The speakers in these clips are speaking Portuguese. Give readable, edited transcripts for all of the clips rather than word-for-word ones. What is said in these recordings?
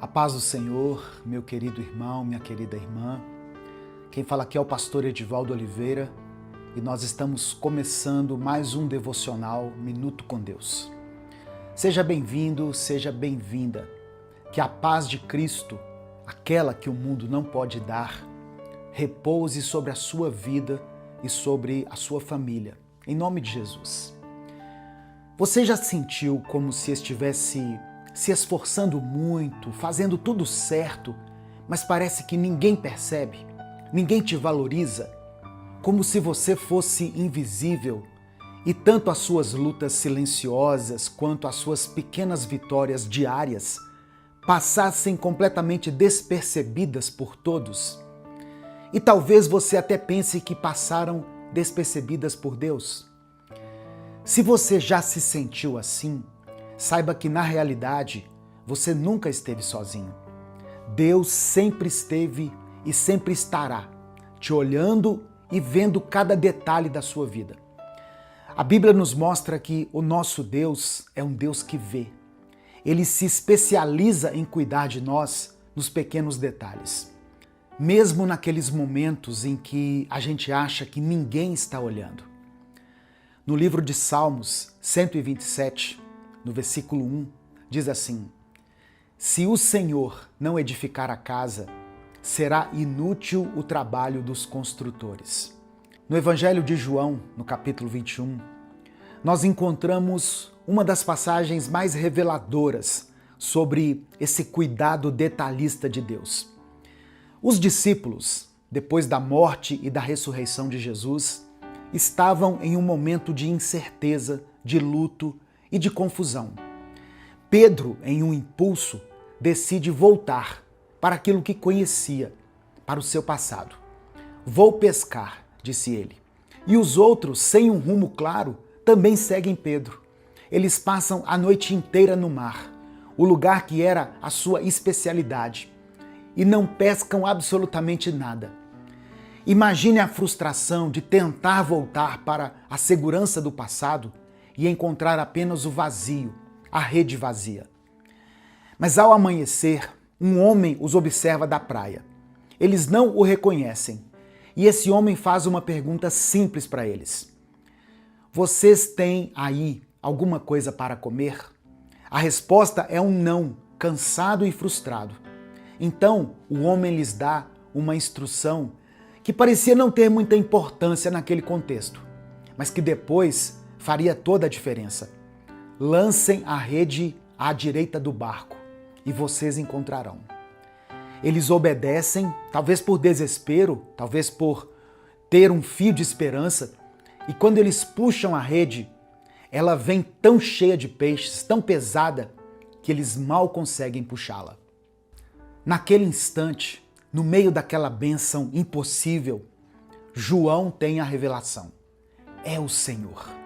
A paz do Senhor, meu querido irmão, minha querida irmã. Quem fala aqui é o pastor Edivaldo Oliveira e nós estamos começando mais um devocional Minuto com Deus. Seja bem-vindo, seja bem-vinda. Que a paz de Cristo, aquela que o mundo não pode dar, repouse sobre a sua vida e sobre a sua família. Em nome de Jesus. Você já sentiu como se estivesse se esforçando muito, fazendo tudo certo, mas parece que ninguém percebe, ninguém te valoriza, como se você fosse invisível e tanto as suas lutas silenciosas quanto as suas pequenas vitórias diárias passassem completamente despercebidas por todos? E talvez você até pense que passaram despercebidas por Deus. Se você já se sentiu assim, saiba que na realidade você nunca esteve sozinho. Deus sempre esteve e sempre estará te olhando e vendo cada detalhe da sua vida. A Bíblia nos mostra que o nosso Deus é um Deus que vê. Ele se especializa em cuidar de nós nos pequenos detalhes. Mesmo naqueles momentos em que a gente acha que ninguém está olhando. No livro de Salmos 127, no versículo 1, diz assim: Se o Senhor não edificar a casa, será inútil o trabalho dos construtores. No Evangelho de João, no capítulo 21, nós encontramos uma das passagens mais reveladoras sobre esse cuidado detalhista de Deus. Os discípulos, depois da morte e da ressurreição de Jesus, estavam em um momento de incerteza, de luto e de confusão. Pedro, em um impulso, decide voltar para aquilo que conhecia, para o seu passado. Vou pescar, disse ele. E os outros, sem um rumo claro, também seguem Pedro. Eles passam a noite inteira no mar, o lugar que era a sua especialidade, e não pescam absolutamente nada. Imagine a frustração de tentar voltar para a segurança do passado e encontrar apenas o vazio, a rede vazia. Mas ao amanhecer, um homem os observa da praia. Eles não o reconhecem e esse homem faz uma pergunta simples para eles. Vocês têm aí alguma coisa para comer? A resposta é um não, cansado e frustrado. Então o homem lhes dá uma instrução que parecia não ter muita importância naquele contexto, mas que depois faria toda a diferença. Lancem a rede à direita do barco e vocês encontrarão. Eles obedecem, talvez por desespero, talvez por ter um fio de esperança, e quando eles puxam a rede, ela vem tão cheia de peixes, tão pesada, que eles mal conseguem puxá-la. Naquele instante, no meio daquela bênção impossível, João tem a revelação. É o Senhor.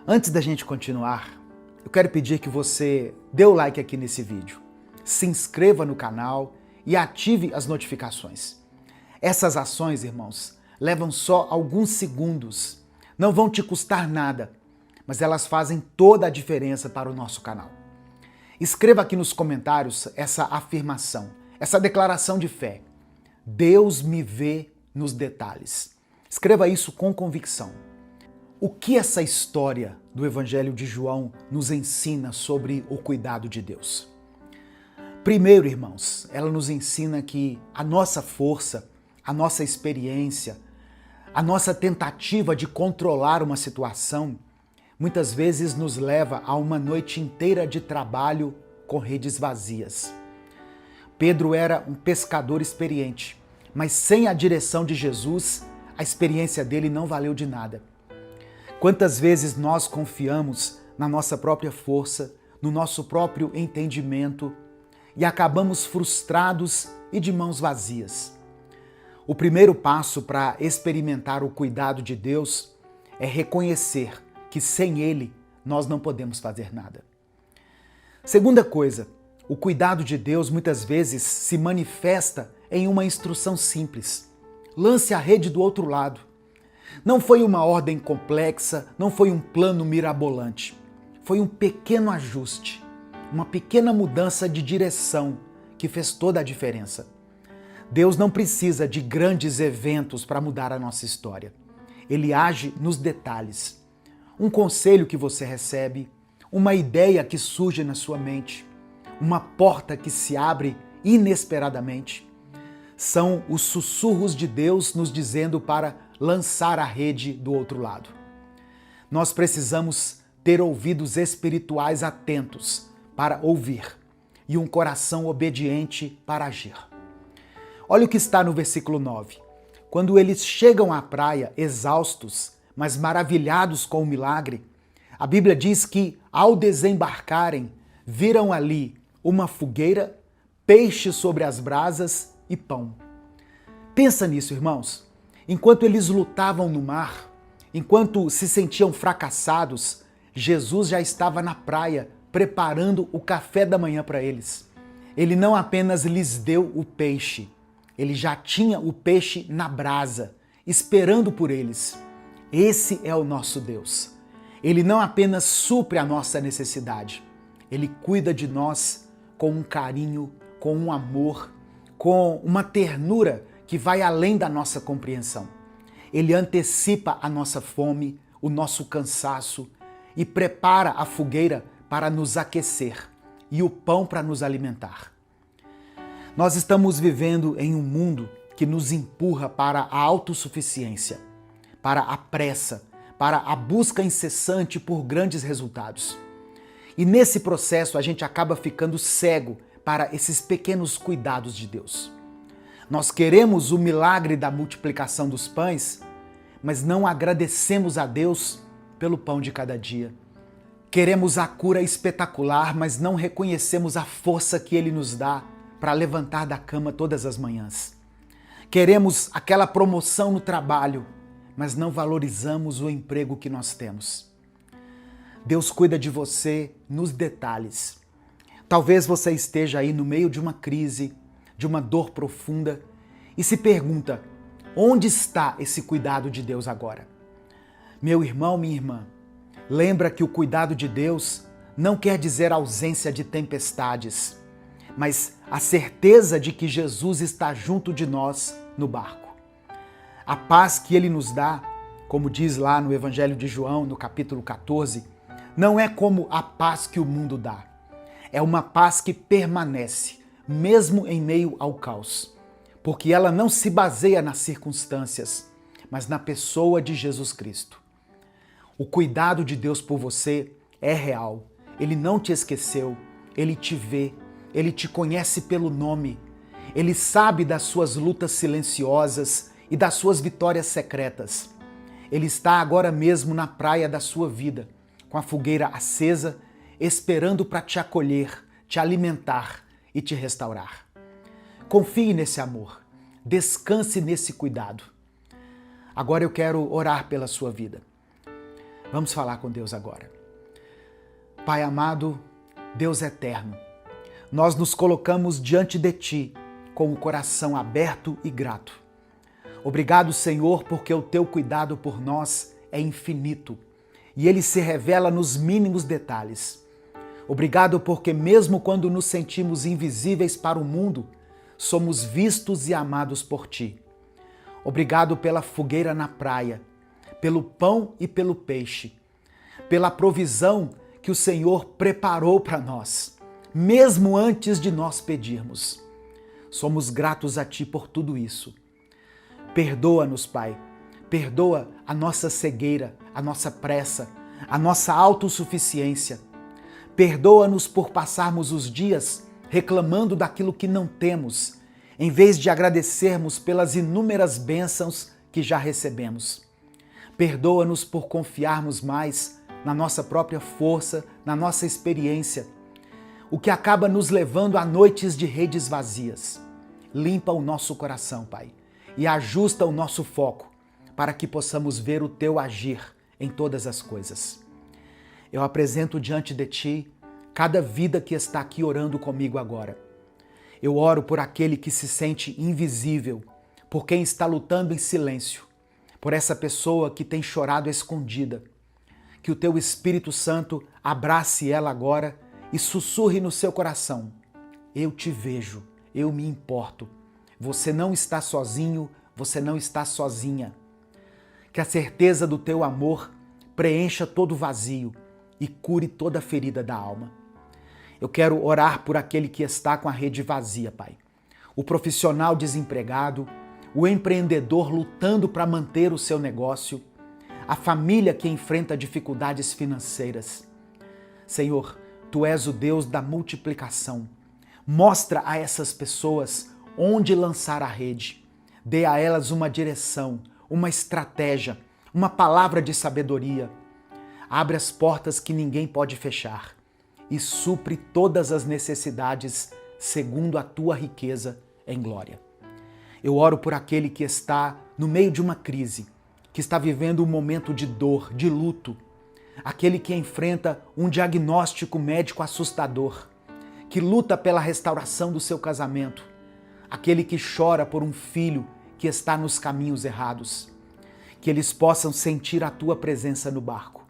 Antes da gente continuar, eu quero pedir que você dê o like aqui nesse vídeo, se inscreva no canal e ative as notificações. Essas ações, irmãos, levam só alguns segundos, não vão te custar nada, mas elas fazem toda a diferença para o nosso canal. Escreva aqui nos comentários essa afirmação, essa declaração de fé. Deus me vê nos detalhes. Escreva isso com convicção. O que essa história do Evangelho de João nos ensina sobre o cuidado de Deus? Primeiro, irmãos, ela nos ensina que a nossa força, a nossa experiência, a nossa tentativa de controlar uma situação, muitas vezes nos leva a uma noite inteira de trabalho com redes vazias. Pedro era um pescador experiente, mas sem a direção de Jesus, a experiência dele não valeu de nada. Quantas vezes nós confiamos na nossa própria força, no nosso próprio entendimento e acabamos frustrados e de mãos vazias? O primeiro passo para experimentar o cuidado de Deus é reconhecer que sem Ele nós não podemos fazer nada. Segunda coisa, o cuidado de Deus muitas vezes se manifesta em uma instrução simples. Lance a rede do outro lado. Não foi uma ordem complexa, não foi um plano mirabolante. Foi um pequeno ajuste, uma pequena mudança de direção que fez toda a diferença. Deus não precisa de grandes eventos para mudar a nossa história. Ele age nos detalhes. Um conselho que você recebe, uma ideia que surge na sua mente, uma porta que se abre inesperadamente. São os sussurros de Deus nos dizendo para lançar a rede do outro lado. Nós precisamos ter ouvidos espirituais atentos para ouvir e um coração obediente para agir. Olha o que está no versículo 9. Quando eles chegam à praia exaustos, mas maravilhados com o milagre, a Bíblia diz que, ao desembarcarem, viram ali uma fogueira, peixe sobre as brasas e pão. Pensa nisso, irmãos. Enquanto eles lutavam no mar, enquanto se sentiam fracassados, Jesus já estava na praia preparando o café da manhã para eles. Ele não apenas lhes deu o peixe, ele já tinha o peixe na brasa, esperando por eles. Esse é o nosso Deus. Ele não apenas supre a nossa necessidade, ele cuida de nós com um carinho, com um amor, com uma ternura que vai além da nossa compreensão. Ele antecipa a nossa fome, o nosso cansaço e prepara a fogueira para nos aquecer e o pão para nos alimentar. Nós estamos vivendo em um mundo que nos empurra para a autossuficiência, para a pressa, para a busca incessante por grandes resultados. E nesse processo a gente acaba ficando cego para esses pequenos cuidados de Deus. Nós queremos o milagre da multiplicação dos pães, mas não agradecemos a Deus pelo pão de cada dia. Queremos a cura espetacular, mas não reconhecemos a força que Ele nos dá para levantar da cama todas as manhãs. Queremos aquela promoção no trabalho, mas não valorizamos o emprego que nós temos. Deus cuida de você nos detalhes. Talvez você esteja aí no meio de uma crise, de uma dor profunda e se pergunta: onde está esse cuidado de Deus agora? Meu irmão, minha irmã, lembra que o cuidado de Deus não quer dizer ausência de tempestades, mas a certeza de que Jesus está junto de nós no barco. A paz que Ele nos dá, como diz lá no Evangelho de João, no capítulo 14, não é como a paz que o mundo dá. É uma paz que permanece, mesmo em meio ao caos, porque ela não se baseia nas circunstâncias, mas na pessoa de Jesus Cristo. O cuidado de Deus por você é real. Ele não te esqueceu, Ele te vê, Ele te conhece pelo nome. Ele sabe das suas lutas silenciosas e das suas vitórias secretas. Ele está agora mesmo na praia da sua vida, com a fogueira acesa, esperando para te acolher, te alimentar e te restaurar. Confie nesse amor, descanse nesse cuidado. Agora eu quero orar pela sua vida. Vamos falar com Deus agora. Pai amado, Deus eterno, nós nos colocamos diante de Ti com o coração aberto e grato. Obrigado, Senhor, porque o Teu cuidado por nós é infinito e Ele se revela nos mínimos detalhes. Obrigado porque mesmo quando nos sentimos invisíveis para o mundo, somos vistos e amados por Ti. Obrigado pela fogueira na praia, pelo pão e pelo peixe, pela provisão que o Senhor preparou para nós, mesmo antes de nós pedirmos. Somos gratos a Ti por tudo isso. Perdoa-nos, Pai. Perdoa a nossa cegueira, a nossa pressa, a nossa autossuficiência. Perdoa-nos por passarmos os dias reclamando daquilo que não temos, em vez de agradecermos pelas inúmeras bênçãos que já recebemos. Perdoa-nos por confiarmos mais na nossa própria força, na nossa experiência, o que acaba nos levando a noites de redes vazias. Limpa o nosso coração, Pai, e ajusta o nosso foco para que possamos ver o Teu agir em todas as coisas. Eu apresento diante de Ti cada vida que está aqui orando comigo agora. Eu oro por aquele que se sente invisível, por quem está lutando em silêncio, por essa pessoa que tem chorado escondida. Que o Teu Espírito Santo abrace ela agora e sussurre no seu coração: eu te vejo, eu me importo. Você não está sozinho, você não está sozinha. Que a certeza do teu amor preencha todo o vazio e cure toda ferida da alma. Eu quero orar por aquele que está com a rede vazia, Pai. O profissional desempregado, o empreendedor lutando para manter o seu negócio, a família que enfrenta dificuldades financeiras. Senhor, Tu és o Deus da multiplicação. Mostra a essas pessoas onde lançar a rede. Dê a elas uma direção, uma estratégia, uma palavra de sabedoria. Abre as portas que ninguém pode fechar e supre todas as necessidades segundo a Tua riqueza em glória. Eu oro por aquele que está no meio de uma crise, que está vivendo um momento de dor, de luto, aquele que enfrenta um diagnóstico médico assustador, que luta pela restauração do seu casamento, aquele que chora por um filho que está nos caminhos errados, que eles possam sentir a Tua presença no barco,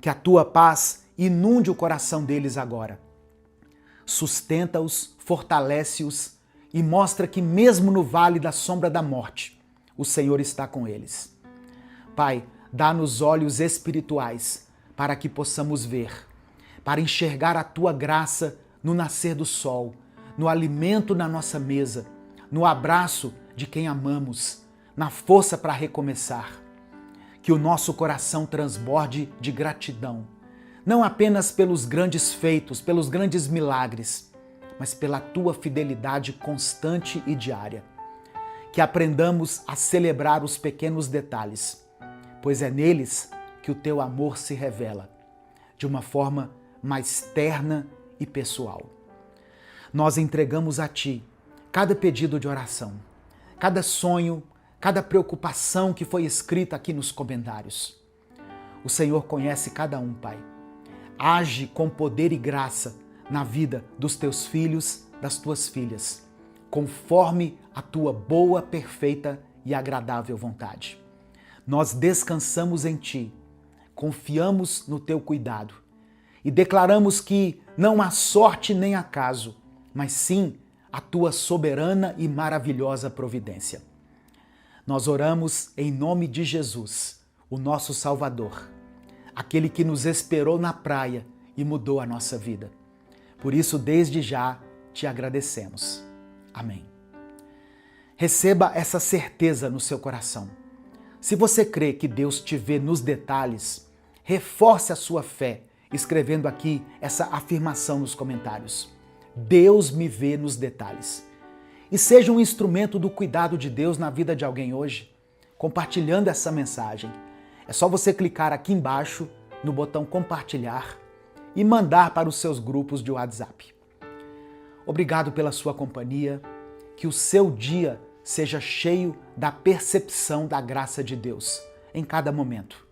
que a Tua paz inunde o coração deles agora. Sustenta-os, fortalece-os e mostra que mesmo no vale da sombra da morte, o Senhor está com eles. Pai, dá-nos olhos espirituais para que possamos ver, para enxergar a Tua graça no nascer do sol, no alimento na nossa mesa, no abraço de quem amamos, na força para recomeçar. Que o nosso coração transborde de gratidão, não apenas pelos grandes feitos, pelos grandes milagres, mas pela Tua fidelidade constante e diária. Que aprendamos a celebrar os pequenos detalhes, pois é neles que o Teu amor se revela, de uma forma mais terna e pessoal. Nós entregamos a Ti cada pedido de oração, cada sonho, cada preocupação que foi escrita aqui nos comentários. O Senhor conhece cada um, Pai. Age com poder e graça na vida dos Teus filhos, das Tuas filhas, conforme a Tua boa, perfeita e agradável vontade. Nós descansamos em Ti, confiamos no Teu cuidado e declaramos que não há sorte nem acaso, mas sim a Tua soberana e maravilhosa providência. Nós oramos em nome de Jesus, o nosso Salvador, aquele que nos esperou na praia e mudou a nossa vida. Por isso, desde já, Te agradecemos. Amém. Receba essa certeza no seu coração. Se você crê que Deus te vê nos detalhes, reforce a sua fé escrevendo aqui essa afirmação nos comentários. Deus me vê nos detalhes. E seja um instrumento do cuidado de Deus na vida de alguém hoje, compartilhando essa mensagem. É só você clicar aqui embaixo no botão compartilhar e mandar para os seus grupos de WhatsApp. Obrigado pela sua companhia, que o seu dia seja cheio da percepção da graça de Deus em cada momento.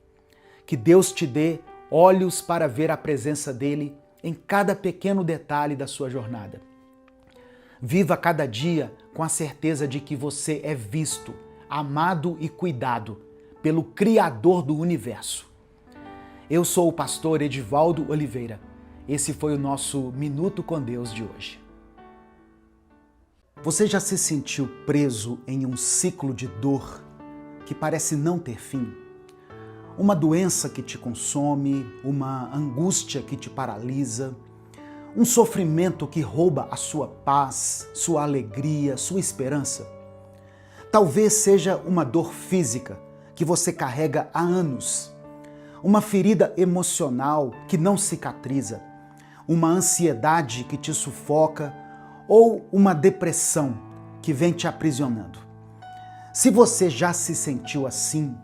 Que Deus te dê olhos para ver a presença dele em cada pequeno detalhe da sua jornada. Viva cada dia com a certeza de que você é visto, amado e cuidado pelo Criador do Universo. Eu sou o pastor Edivaldo Oliveira. Esse foi o nosso Minuto com Deus de hoje. Você já se sentiu preso em um ciclo de dor que parece não ter fim? Uma doença que te consome, uma angústia que te paralisa, um sofrimento que rouba a sua paz, sua alegria, sua esperança? Talvez seja uma dor física que você carrega há anos, uma ferida emocional que não cicatriza, uma ansiedade que te sufoca ou uma depressão que vem te aprisionando. Se você já se sentiu assim,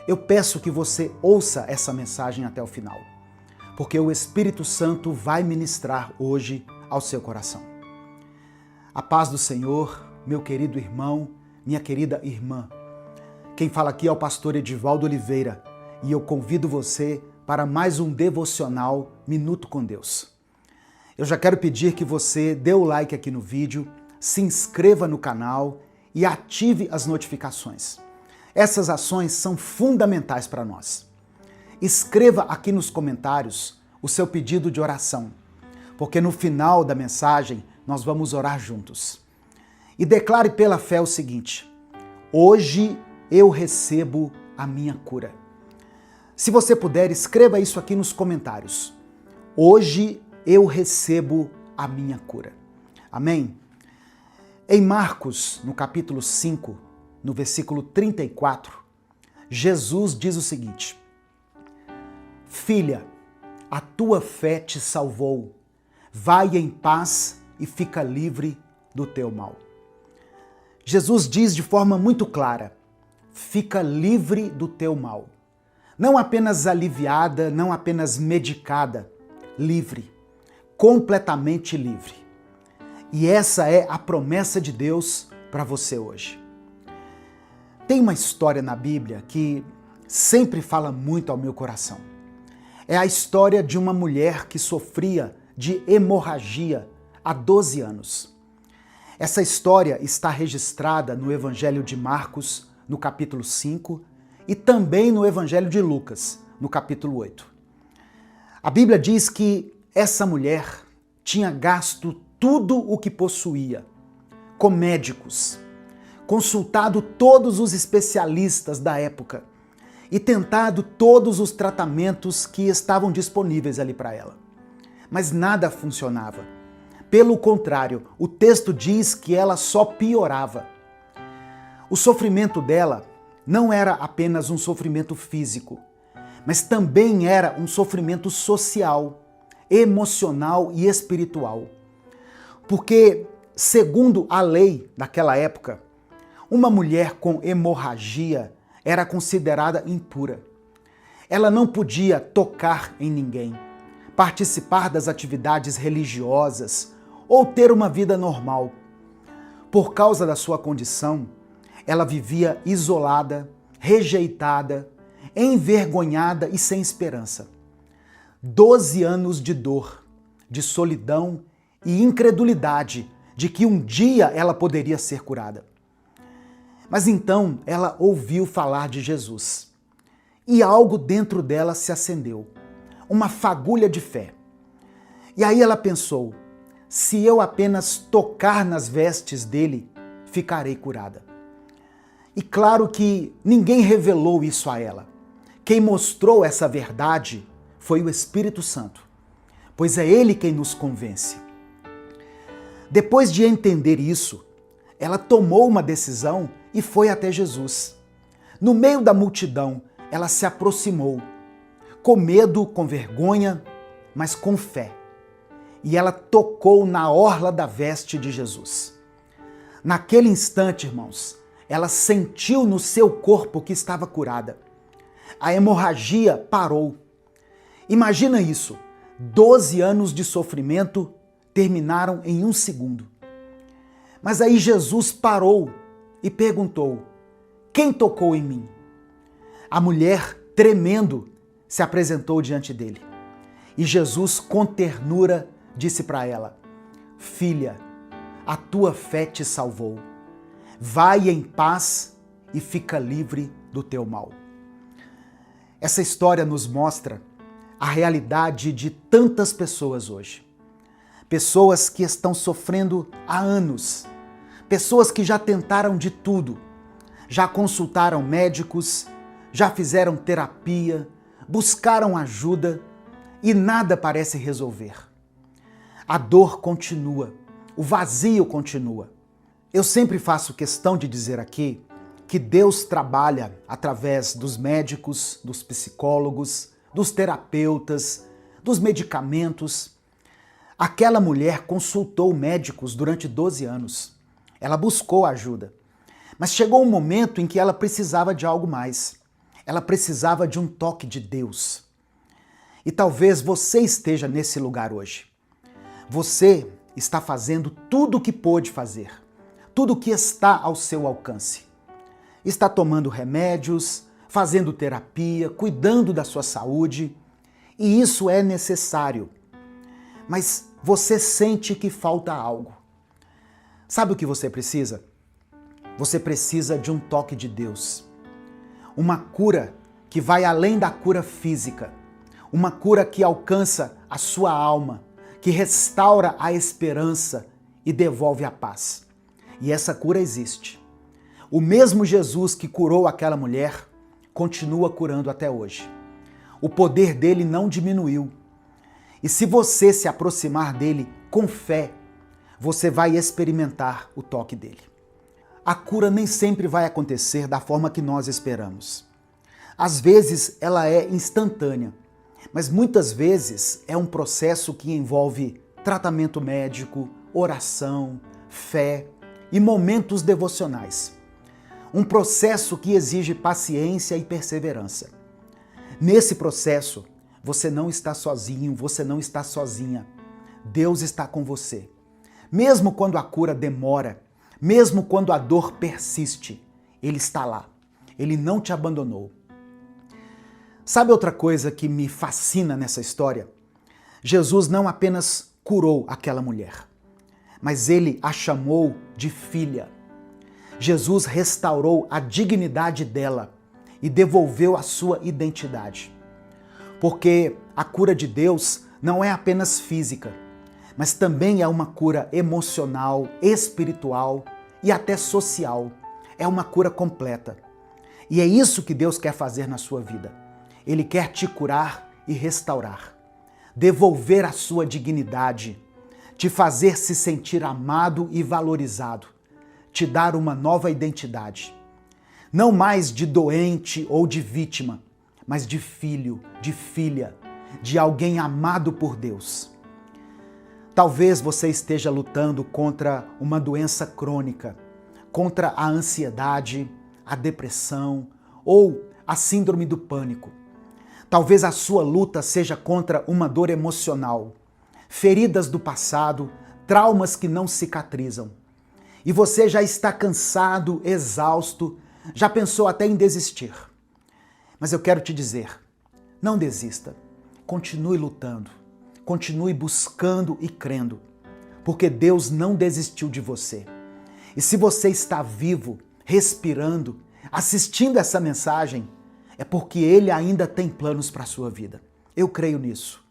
eu peço que você ouça essa mensagem até o final, porque o Espírito Santo vai ministrar hoje ao seu coração. A paz do Senhor, meu querido irmão, minha querida irmã. Quem fala aqui é o pastor Edivaldo Oliveira e eu convido você para mais um devocional Minuto com Deus. Eu já quero pedir que você dê o like aqui no vídeo, se inscreva no canal e ative as notificações. Essas ações são fundamentais para nós. Escreva aqui nos comentários o seu pedido de oração, porque no final da mensagem nós vamos orar juntos. E declare pela fé o seguinte: hoje eu recebo a minha cura. Se você puder, escreva isso aqui nos comentários. Hoje eu recebo a minha cura. Amém? Em Marcos, no capítulo 5, no versículo 34, Jesus diz o seguinte: Filha, a tua fé te salvou. Vai em paz e fica livre do teu mal. Jesus diz de forma muito clara: fica livre do teu mal. Não apenas aliviada, não apenas medicada, livre, completamente livre. E essa é a promessa de Deus para você hoje. Tem uma história na Bíblia que sempre fala muito ao meu coração. É a história de uma mulher que sofria de hemorragia há 12 anos. Essa história está registrada no Evangelho de Marcos, no capítulo 5, e também no Evangelho de Lucas, no capítulo 8. A Bíblia diz que essa mulher tinha gasto tudo o que possuía com médicos, consultado todos os especialistas da época e tentado todos os tratamentos que estavam disponíveis ali para ela. Mas nada funcionava. Pelo contrário, o texto diz que ela só piorava. O sofrimento dela não era apenas um sofrimento físico, mas também era um sofrimento social, emocional e espiritual. Porque, segundo a lei daquela época, uma mulher com hemorragia era considerada impura. Ela não podia tocar em ninguém, participar das atividades religiosas ou ter uma vida normal. Por causa da sua condição, ela vivia isolada, rejeitada, envergonhada e sem esperança. 12 anos de dor, de solidão e incredulidade de que um dia ela poderia ser curada. Mas então ela ouviu falar de Jesus e algo dentro dela se acendeu, uma fagulha de fé. E aí ela pensou: se eu apenas tocar nas vestes dele, ficarei curada. E claro que ninguém revelou isso a ela. Quem mostrou essa verdade foi o Espírito Santo, pois é ele quem nos convence. Depois de entender isso, ela tomou uma decisão e foi até Jesus. No meio da multidão, ela se aproximou, com medo, com vergonha, mas com fé. E ela tocou na orla da veste de Jesus. Naquele instante, irmãos, ela sentiu no seu corpo que estava curada. A hemorragia parou. Imagina isso, 12 anos de sofrimento terminaram em 1 segundo. Mas aí Jesus parou e perguntou: quem tocou em mim? A mulher, tremendo, se apresentou diante dele. E Jesus, com ternura, disse para ela: filha, a tua fé te salvou. Vai em paz e fica livre do teu mal. Essa história nos mostra a realidade de tantas pessoas hoje. Pessoas que estão sofrendo há anos. Pessoas que já tentaram de tudo. Já consultaram médicos, já fizeram terapia, buscaram ajuda e nada parece resolver. A dor continua, o vazio continua. Eu sempre faço questão de dizer aqui que Deus trabalha através dos médicos, dos psicólogos, dos terapeutas, dos medicamentos. Aquela mulher consultou médicos durante 12 anos. Ela buscou ajuda. Mas chegou um momento em que ela precisava de algo mais. Ela precisava de um toque de Deus. E talvez você esteja nesse lugar hoje. Você está fazendo tudo o que pôde fazer, tudo o que está ao seu alcance. Está tomando remédios, fazendo terapia, cuidando da sua saúde, e isso é necessário. Mas você sente que falta algo. Sabe o que você precisa? Você precisa de um toque de Deus. Uma cura que vai além da cura física. Uma cura que alcança a sua alma, que restaura a esperança e devolve a paz. E essa cura existe. O mesmo Jesus que curou aquela mulher continua curando até hoje. O poder dele não diminuiu. E se você se aproximar dele com fé, você vai experimentar o toque dele. A cura nem sempre vai acontecer da forma que nós esperamos. Às vezes ela é instantânea, mas muitas vezes é um processo que envolve tratamento médico, oração, fé e momentos devocionais. Um processo que exige paciência e perseverança. Nesse processo, você não está sozinho, você não está sozinha. Deus está com você. Mesmo quando a cura demora, mesmo quando a dor persiste, Ele está lá. Ele não te abandonou. Sabe outra coisa que me fascina nessa história? Jesus não apenas curou aquela mulher, mas Ele a chamou de filha. Jesus restaurou a dignidade dela e devolveu a sua identidade. Porque a cura de Deus não é apenas física, mas também é uma cura emocional, espiritual e até social. É uma cura completa. E é isso que Deus quer fazer na sua vida. Ele quer te curar e restaurar, devolver a sua dignidade, te fazer se sentir amado e valorizado, te dar uma nova identidade. Não mais de doente ou de vítima, mas de filho, de filha, de alguém amado por Deus. Talvez você esteja lutando contra uma doença crônica, contra a ansiedade, a depressão ou a síndrome do pânico. Talvez a sua luta seja contra uma dor emocional, feridas do passado, traumas que não cicatrizam. E você já está cansado, exausto, já pensou até em desistir. Mas eu quero te dizer, não desista. Continue lutando, continue buscando e crendo, porque Deus não desistiu de você. E se você está vivo, respirando, assistindo essa mensagem, é porque Ele ainda tem planos para a sua vida. Eu creio nisso.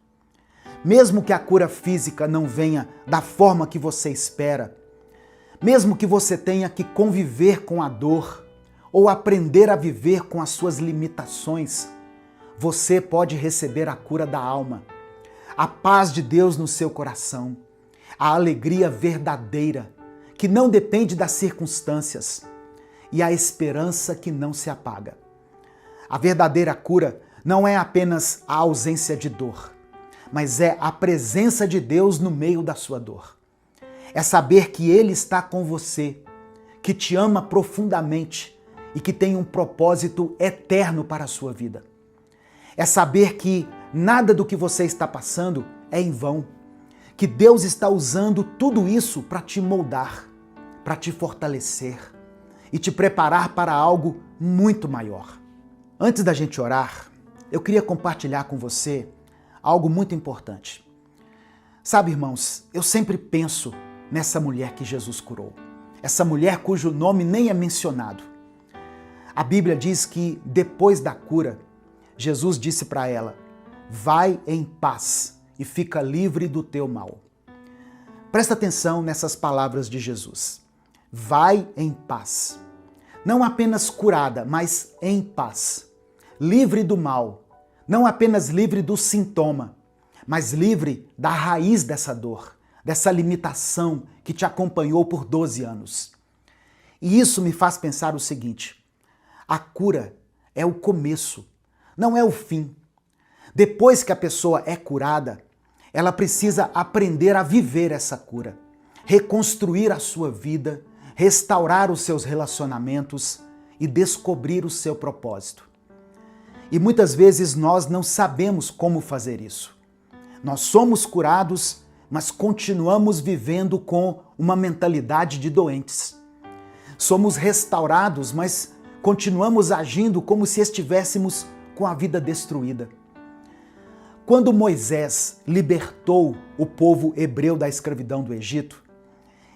Mesmo que a cura física não venha da forma que você espera, mesmo que você tenha que conviver com a dor ou aprender a viver com as suas limitações, você pode receber a cura da alma, a paz de Deus no seu coração, a alegria verdadeira, que não depende das circunstâncias, e a esperança que não se apaga. A verdadeira cura não é apenas a ausência de dor, mas é a presença de Deus no meio da sua dor. É saber que Ele está com você, que te ama profundamente e que tem um propósito eterno para a sua vida. É saber que nada do que você está passando é em vão, que Deus está usando tudo isso para te moldar, para te fortalecer e te preparar para algo muito maior. Antes da gente orar, eu queria compartilhar com você algo muito importante. Sabe, irmãos, eu sempre penso nessa mulher que Jesus curou. Essa mulher cujo nome nem é mencionado. A Bíblia diz que depois da cura, Jesus disse para ela: vai em paz e fica livre do teu mal. Presta atenção nessas palavras de Jesus. Vai em paz. Não apenas curada, mas em paz. Livre do mal. Não apenas livre do sintoma, mas livre da raiz dessa dor, dessa limitação que te acompanhou por 12 anos. E isso me faz pensar o seguinte: a cura é o começo, não é o fim. Depois que a pessoa é curada, ela precisa aprender a viver essa cura, reconstruir a sua vida, restaurar os seus relacionamentos e descobrir o seu propósito. E muitas vezes nós não sabemos como fazer isso. Nós somos curados, mas continuamos vivendo com uma mentalidade de doentes. Somos restaurados, mas continuamos agindo como se estivéssemos com a vida destruída. Quando Moisés libertou o povo hebreu da escravidão do Egito,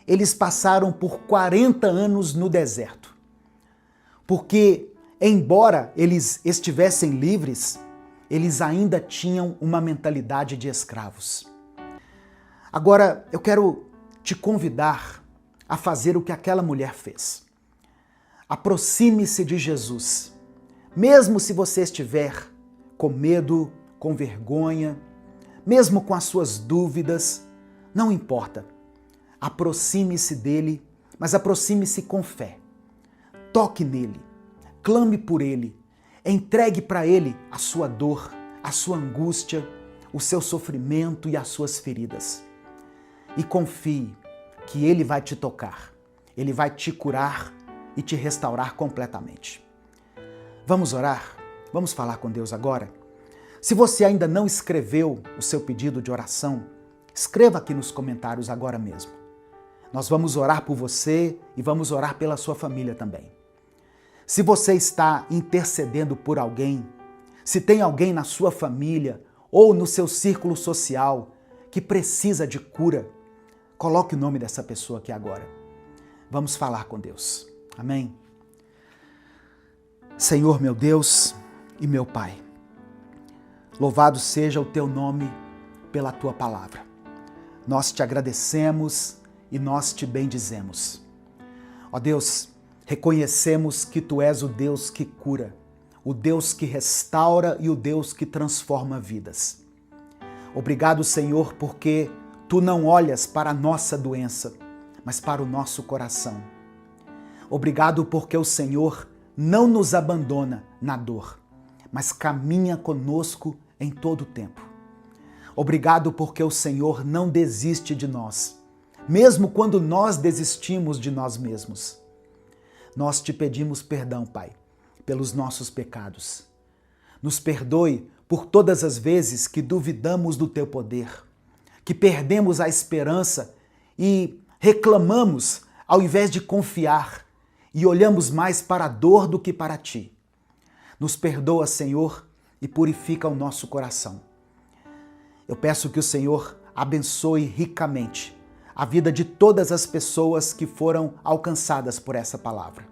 eles passaram por 40 anos no deserto. Porque, embora eles estivessem livres, eles ainda tinham uma mentalidade de escravos. Agora, eu quero te convidar a fazer o que aquela mulher fez. Aproxime-se de Jesus, mesmo se você estiver com medo, com vergonha, mesmo com as suas dúvidas, não importa. Aproxime-se dele, mas aproxime-se com fé. Toque nele, clame por ele, entregue para ele a sua dor, a sua angústia, o seu sofrimento e as suas feridas. E confie que ele vai te tocar, ele vai te curar e te restaurar completamente. Vamos orar? Vamos falar com Deus agora? Se você ainda não escreveu o seu pedido de oração, escreva aqui nos comentários agora mesmo. Nós vamos orar por você e vamos orar pela sua família também. Se você está intercedendo por alguém, se tem alguém na sua família ou no seu círculo social que precisa de cura, coloque o nome dessa pessoa aqui agora. Vamos falar com Deus. Amém? Senhor, meu Deus e meu Pai, louvado seja o teu nome pela tua palavra. Nós te agradecemos e nós te bendizemos. Ó Deus, reconhecemos que tu és o Deus que cura, o Deus que restaura e o Deus que transforma vidas. Obrigado, Senhor, porque tu não olhas para a nossa doença, mas para o nosso coração. Obrigado porque o Senhor não nos abandona na dor, mas caminha conosco em todo o tempo. Obrigado porque o Senhor não desiste de nós, mesmo quando nós desistimos de nós mesmos. Nós te pedimos perdão, Pai, pelos nossos pecados. Nos perdoe por todas as vezes que duvidamos do teu poder, que perdemos a esperança e reclamamos ao invés de confiar e olhamos mais para a dor do que para ti. Nos perdoa, Senhor, e purifica o nosso coração. Eu peço que o Senhor abençoe ricamente a vida de todas as pessoas que foram alcançadas por essa palavra.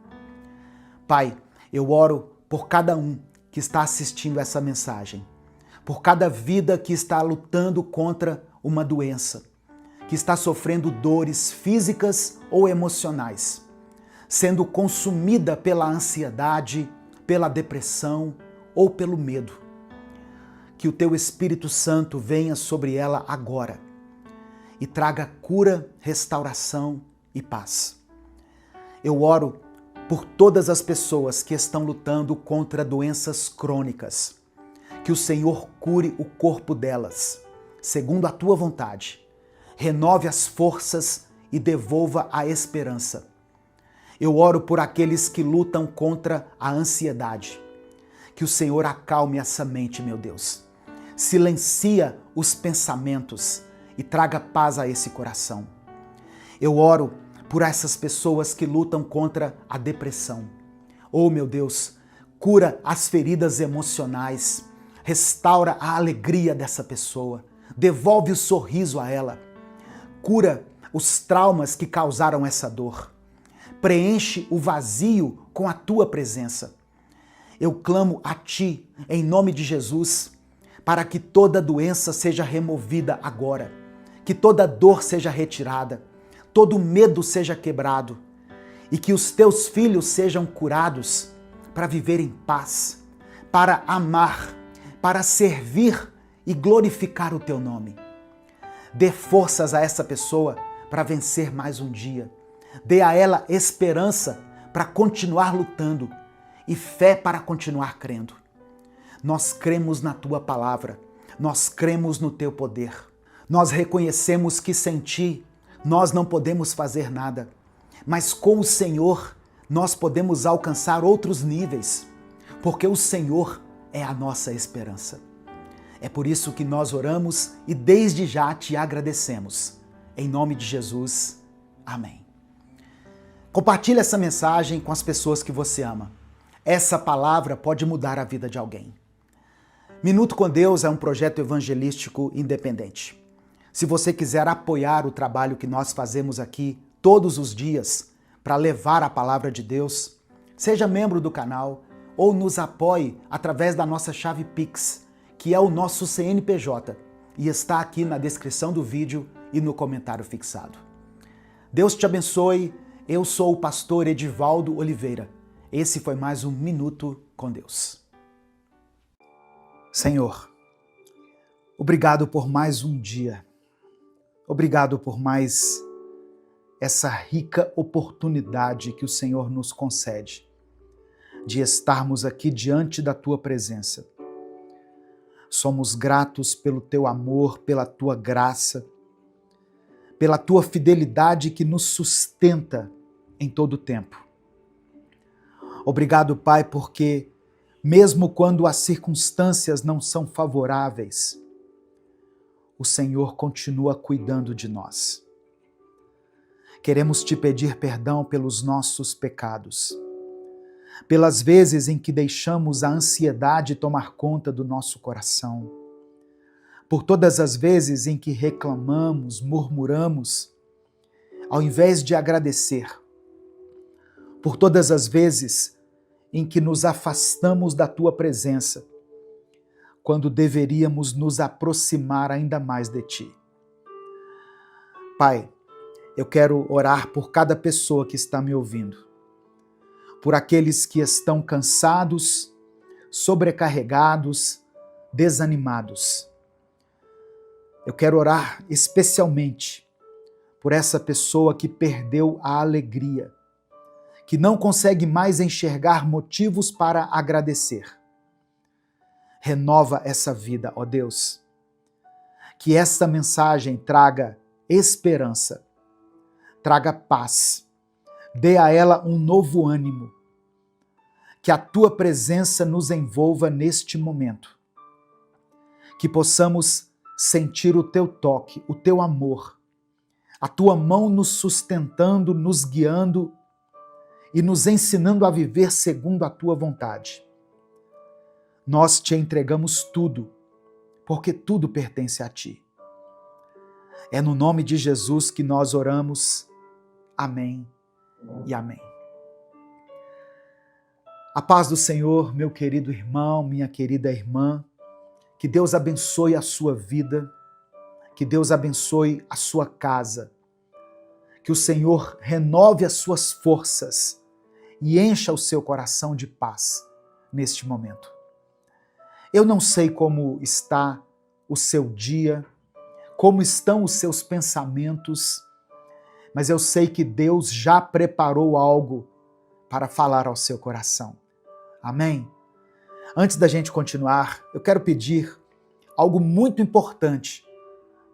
Pai, eu oro por cada um que está assistindo essa mensagem, por cada vida que está lutando contra uma doença, que está sofrendo dores físicas ou emocionais, sendo consumida pela ansiedade, pela depressão ou pelo medo. Que o teu Espírito Santo venha sobre ela agora e traga cura, restauração e paz. Eu oro por todas as pessoas que estão lutando contra doenças crônicas. Que o Senhor cure o corpo delas, segundo a tua vontade. Renove as forças e devolva a esperança. Eu oro por aqueles que lutam contra a ansiedade. Que o Senhor acalme essa mente, meu Deus. Silencia os pensamentos e traga paz a esse coração. Eu oro por essas pessoas que lutam contra a depressão. Oh, meu Deus, cura as feridas emocionais, restaura a alegria dessa pessoa, devolve o sorriso a ela, cura os traumas que causaram essa dor, preenche o vazio com a tua presença. Eu clamo a ti, em nome de Jesus, para que toda doença seja removida agora, que toda dor seja retirada, todo medo seja quebrado e que os teus filhos sejam curados para viver em paz, para amar, para servir e glorificar o teu nome. Dê forças a essa pessoa para vencer mais um dia. Dê a ela esperança para continuar lutando e fé para continuar crendo. Nós cremos na tua palavra, nós cremos no teu poder. Nós reconhecemos que sem ti nós não podemos fazer nada, mas com o Senhor nós podemos alcançar outros níveis, porque o Senhor é a nossa esperança. É por isso que nós oramos e desde já te agradecemos. Em nome de Jesus, amém. Compartilhe essa mensagem com as pessoas que você ama. Essa palavra pode mudar a vida de alguém. Minuto com Deus é um projeto evangelístico independente. Se você quiser apoiar o trabalho que nós fazemos aqui todos os dias para levar a palavra de Deus, seja membro do canal ou nos apoie através da nossa chave Pix, que é o nosso CNPJ, e está aqui na descrição do vídeo e no comentário fixado. Deus te abençoe. Eu sou o pastor Edivaldo Oliveira. Esse foi mais um Minuto com Deus. Senhor, obrigado por mais um dia. Obrigado por mais essa rica oportunidade que o Senhor nos concede de estarmos aqui diante da Tua presença. Somos gratos pelo Teu amor, pela Tua graça, pela Tua fidelidade que nos sustenta em todo o tempo. Obrigado, Pai, porque mesmo quando as circunstâncias não são favoráveis, o Senhor continua cuidando de nós. Queremos te pedir perdão pelos nossos pecados, pelas vezes em que deixamos a ansiedade tomar conta do nosso coração, por todas as vezes em que reclamamos, murmuramos, ao invés de agradecer, por todas as vezes em que nos afastamos da Tua presença, quando deveríamos nos aproximar ainda mais de Ti. Pai, eu quero orar por cada pessoa que está me ouvindo, por aqueles que estão cansados, sobrecarregados, desanimados. Eu quero orar especialmente por essa pessoa que perdeu a alegria, que não consegue mais enxergar motivos para agradecer. Renova essa vida, ó Deus. Que esta mensagem traga esperança, traga paz, dê a ela um novo ânimo. Que a Tua presença nos envolva neste momento. Que possamos sentir o Teu toque, o Teu amor, a Tua mão nos sustentando, nos guiando e nos ensinando a viver segundo a Tua vontade. Nós Te entregamos tudo, porque tudo pertence a Ti. É no nome de Jesus que nós oramos. Amém e amém. A paz do Senhor, meu querido irmão, minha querida irmã, que Deus abençoe a sua vida, que Deus abençoe a sua casa, que o Senhor renove as suas forças e encha o seu coração de paz neste momento. Eu não sei como está o seu dia, como estão os seus pensamentos, mas eu sei que Deus já preparou algo para falar ao seu coração. Amém? Antes da gente continuar, eu quero pedir algo muito importante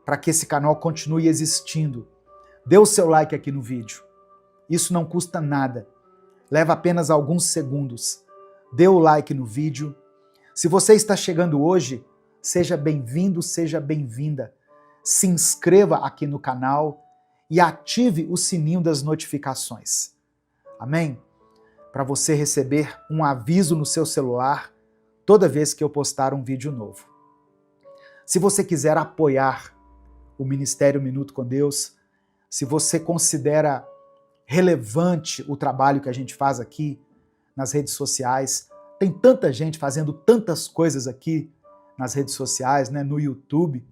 para que esse canal continue existindo. Dê o seu like aqui no vídeo. Isso não custa nada. Leva apenas alguns segundos. Dê o like no vídeo. Se você está chegando hoje, seja bem-vindo, seja bem-vinda. Se inscreva aqui no canal e ative o sininho das notificações. Amém? Para você receber um aviso no seu celular toda vez que eu postar um vídeo novo. Se você quiser apoiar o Ministério Minuto com Deus, se você considera relevante o trabalho que a gente faz aqui nas redes sociais, tem tanta gente fazendo tantas coisas aqui nas redes sociais, né, no YouTube,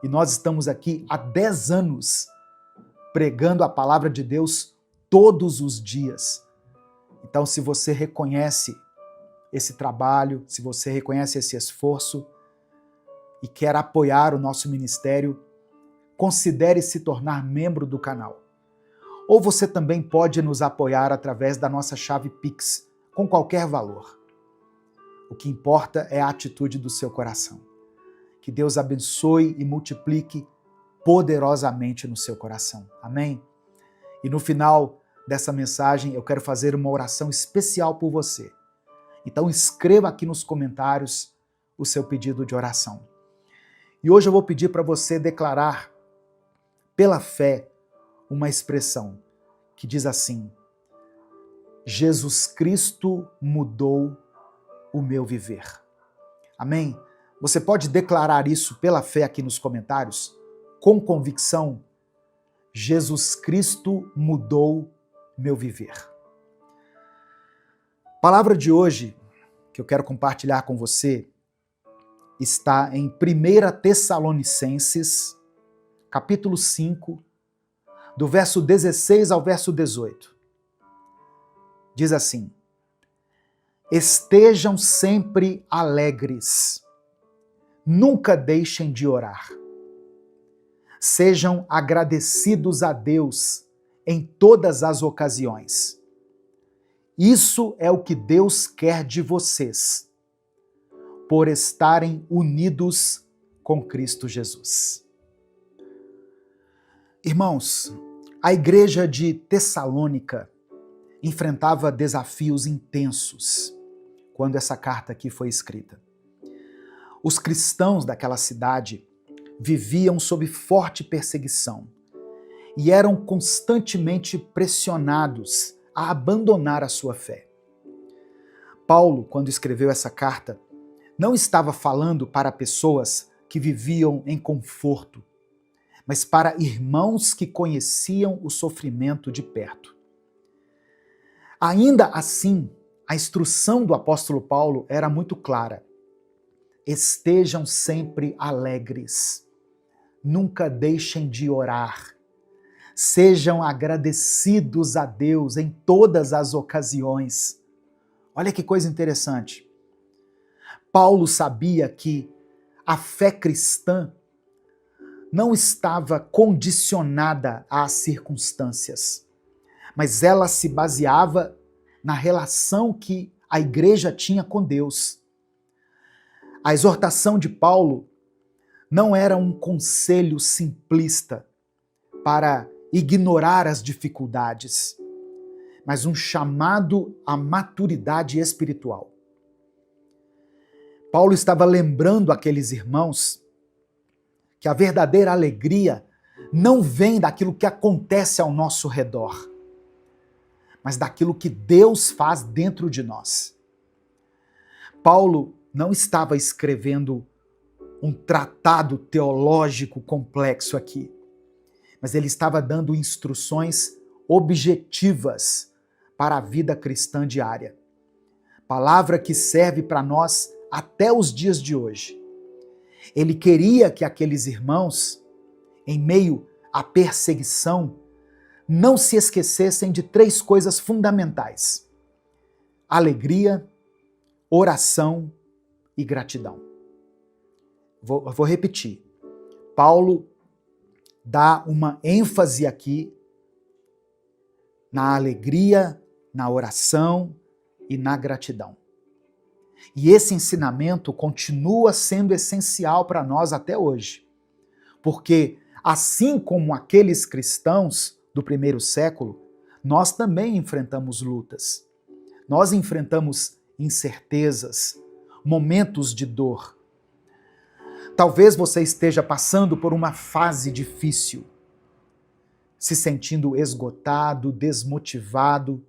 e nós estamos aqui há 10 anos pregando a palavra de Deus todos os dias. Então, se você reconhece esse trabalho, se você reconhece esse esforço e quer apoiar o nosso ministério, considere se tornar membro do canal. Ou você também pode nos apoiar através da nossa chave Pix, com qualquer valor. O que importa é a atitude do seu coração. Que Deus abençoe e multiplique poderosamente no seu coração. Amém? E no final dessa mensagem, eu quero fazer uma oração especial por você. Então escreva aqui nos comentários o seu pedido de oração. E hoje eu vou pedir para você declarar, pela fé, uma expressão que diz assim: Jesus Cristo mudou o meu viver. Amém? Você pode declarar isso pela fé aqui nos comentários, com convicção. Jesus Cristo mudou meu viver. A palavra de hoje que eu quero compartilhar com você está em 1 Tessalonicenses, capítulo 5, do verso 16 ao verso 18. Diz assim: estejam sempre alegres, nunca deixem de orar. Sejam agradecidos a Deus em todas as ocasiões. Isso é o que Deus quer de vocês, por estarem unidos com Cristo Jesus. Irmãos, a igreja de Tessalônica enfrentava desafios intensos quando essa carta aqui foi escrita. Os cristãos daquela cidade viviam sob forte perseguição e eram constantemente pressionados a abandonar a sua fé. Paulo, quando escreveu essa carta, não estava falando para pessoas que viviam em conforto, mas para irmãos que conheciam o sofrimento de perto. Ainda assim, a instrução do apóstolo Paulo era muito clara. Estejam sempre alegres, nunca deixem de orar, sejam agradecidos a Deus em todas as ocasiões. Olha que coisa interessante. Paulo sabia que a fé cristã não estava condicionada às circunstâncias, mas ela se baseava na relação que a igreja tinha com Deus. A exortação de Paulo não era um conselho simplista para ignorar as dificuldades, mas um chamado à maturidade espiritual. Paulo estava lembrando aqueles irmãos que a verdadeira alegria não vem daquilo que acontece ao nosso redor, mas daquilo que Deus faz dentro de nós. Paulo não estava escrevendo um tratado teológico complexo aqui, mas ele estava dando instruções objetivas para a vida cristã diária. Palavra que serve para nós até os dias de hoje. Ele queria que aqueles irmãos, em meio à perseguição, não se esquecessem de 3 coisas fundamentais: alegria, oração e gratidão. Vou repetir. Paulo dá uma ênfase aqui na alegria, na oração e na gratidão. E esse ensinamento continua sendo essencial para nós até hoje. Porque, assim como aqueles cristãos do primeiro século, nós também enfrentamos lutas. Nós enfrentamos incertezas, momentos de dor. Talvez você esteja passando por uma fase difícil, se sentindo esgotado, desmotivado,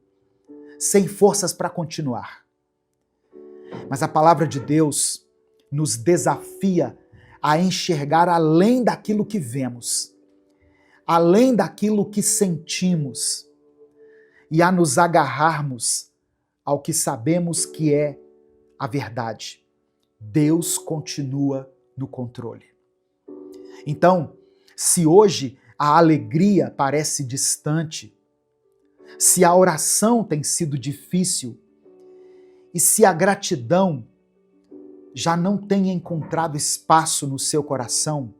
sem forças para continuar. Mas a palavra de Deus nos desafia a enxergar além daquilo que vemos, além daquilo que sentimos, e a nos agarrarmos ao que sabemos que é a verdade. Deus continua no controle. Então, se hoje a alegria parece distante, se a oração tem sido difícil, e se a gratidão já não tem encontrado espaço no seu coração,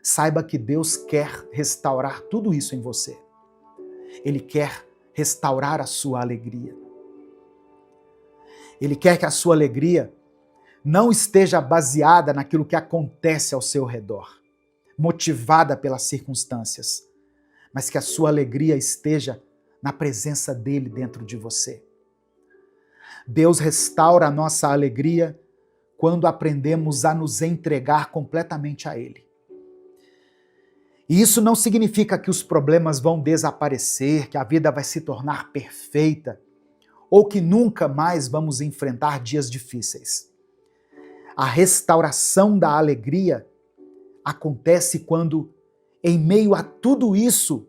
saiba que Deus quer restaurar tudo isso em você. Ele quer restaurar a sua alegria. Ele quer que a sua alegria não esteja baseada naquilo que acontece ao seu redor, motivada pelas circunstâncias, mas que a sua alegria esteja na presença dele dentro de você. Deus restaura a nossa alegria quando aprendemos a nos entregar completamente a Ele. E isso não significa que os problemas vão desaparecer, que a vida vai se tornar perfeita, ou que nunca mais vamos enfrentar dias difíceis. A restauração da alegria acontece quando, em meio a tudo isso,